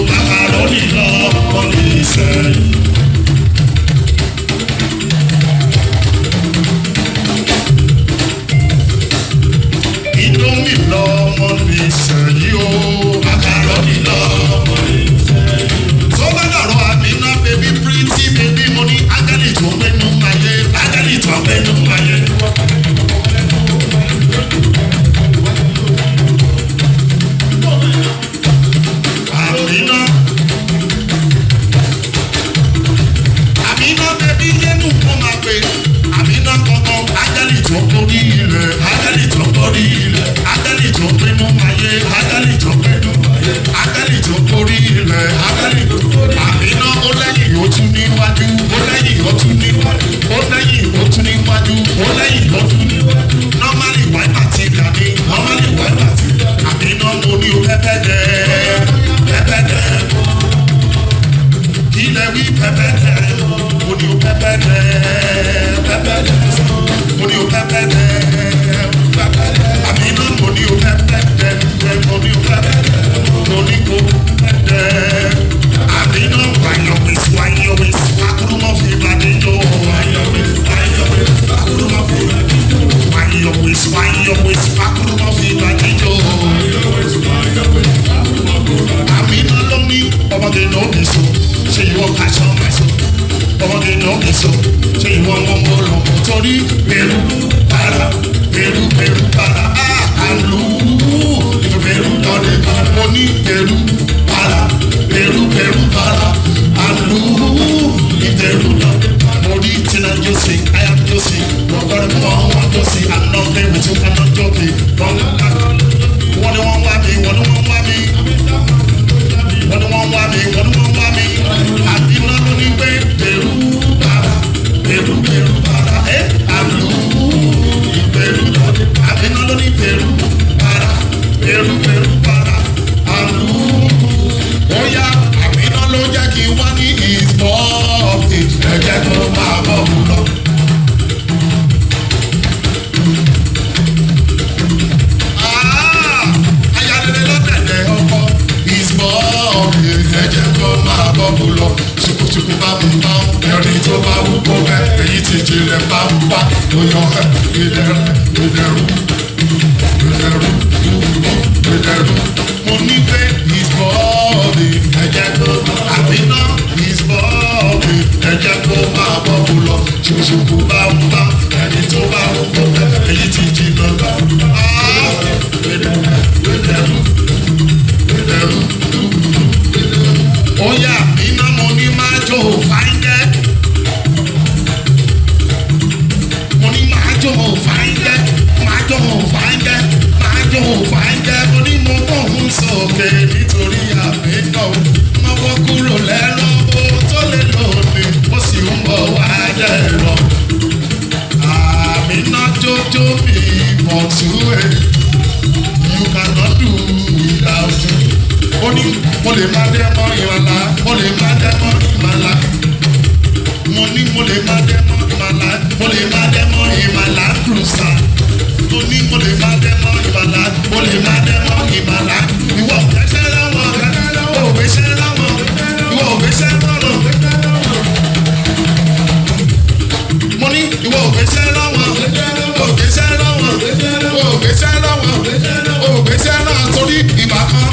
macaroni lọ ọmọ ní ìsẹ̀yìn. Josie, I am Josie. Don't worry, one Josie. I'm not playing with you, I'm not joking. What do one want me? What do one want me? What do one want me? What do one want me? I did not only pay Peru, Peru, para, Alu, Peru. I did not only Peru, para, Alu. Oh yeah, I did not know Jackie one is more. Ẹ jẹ́ kó máa bọ̀ wù lọ. Ayálẹ́lẹ́ lọ́dẹ̀dẹ̀ ọkọ ìsbọ́ọ̀kì. Ẹ jẹ́ kó máa bọ̀ wù lọ. Ṣùkùṣùkù bá mú bá ẹni tó bá wù kó bẹ́. Èyí ti jìnlẹ̀ bá mú bá. Ó yọ ìdẹ̀rù. Mo ní pé ìsbọ́ọ̀kì. Ẹ jẹ́ kó àbínà ìsbọ́ọ̀kì. Ẹ jẹ́ kó máa bọ̀ wù lọ. Ṣùkùṣùkù bá mú bá ẹni tó bá wù kó bẹ́. Èyí ti jìnlẹ̀ bá mú bá. Ó yá iná mo ní máa jó fáńgẹ́. Mo ní máa jó fáńgẹ́. Máa jó fáńgẹ́. Máa jó fáńgẹ́. Mo ní mo fóun sókè nítorí àmì náà. Mo bọ́ kúrò lẹ́rọ̀ o tó lè lòdì. Mo sì ń bọ̀ wá dẹ̀rọ̀. Àmì náà jójó mi mọ̀ tú ẹ̀. You cannot do without you. Ó ní mo lè má dẹ́ mọ́ ìmàlà, mo lè má dẹ́ mọ́ ìmàlà. Mo ní mo lè má dẹ́ mọ́ ìmàlà, mo lè má dẹ́ mọ́ ìmàlà kùsà. Mo ní mo lè má dẹ́ mọ́ ìmàlà, mo lè má dẹ́ mọ́ ìmàlà. Ìwọ ògbésẹ́ lọ́wọ́, ògbésẹ́ lọ́wọ́, ìwọ ògbésẹ́ lọ́wọ́. Mo ní ìwọ ògbésẹ́ lọ́wọ́, ògbésẹ́ lọ́wọ́, ògbésẹ́ lọ́wọ́, ògbésẹ́ náà torí ìbàkan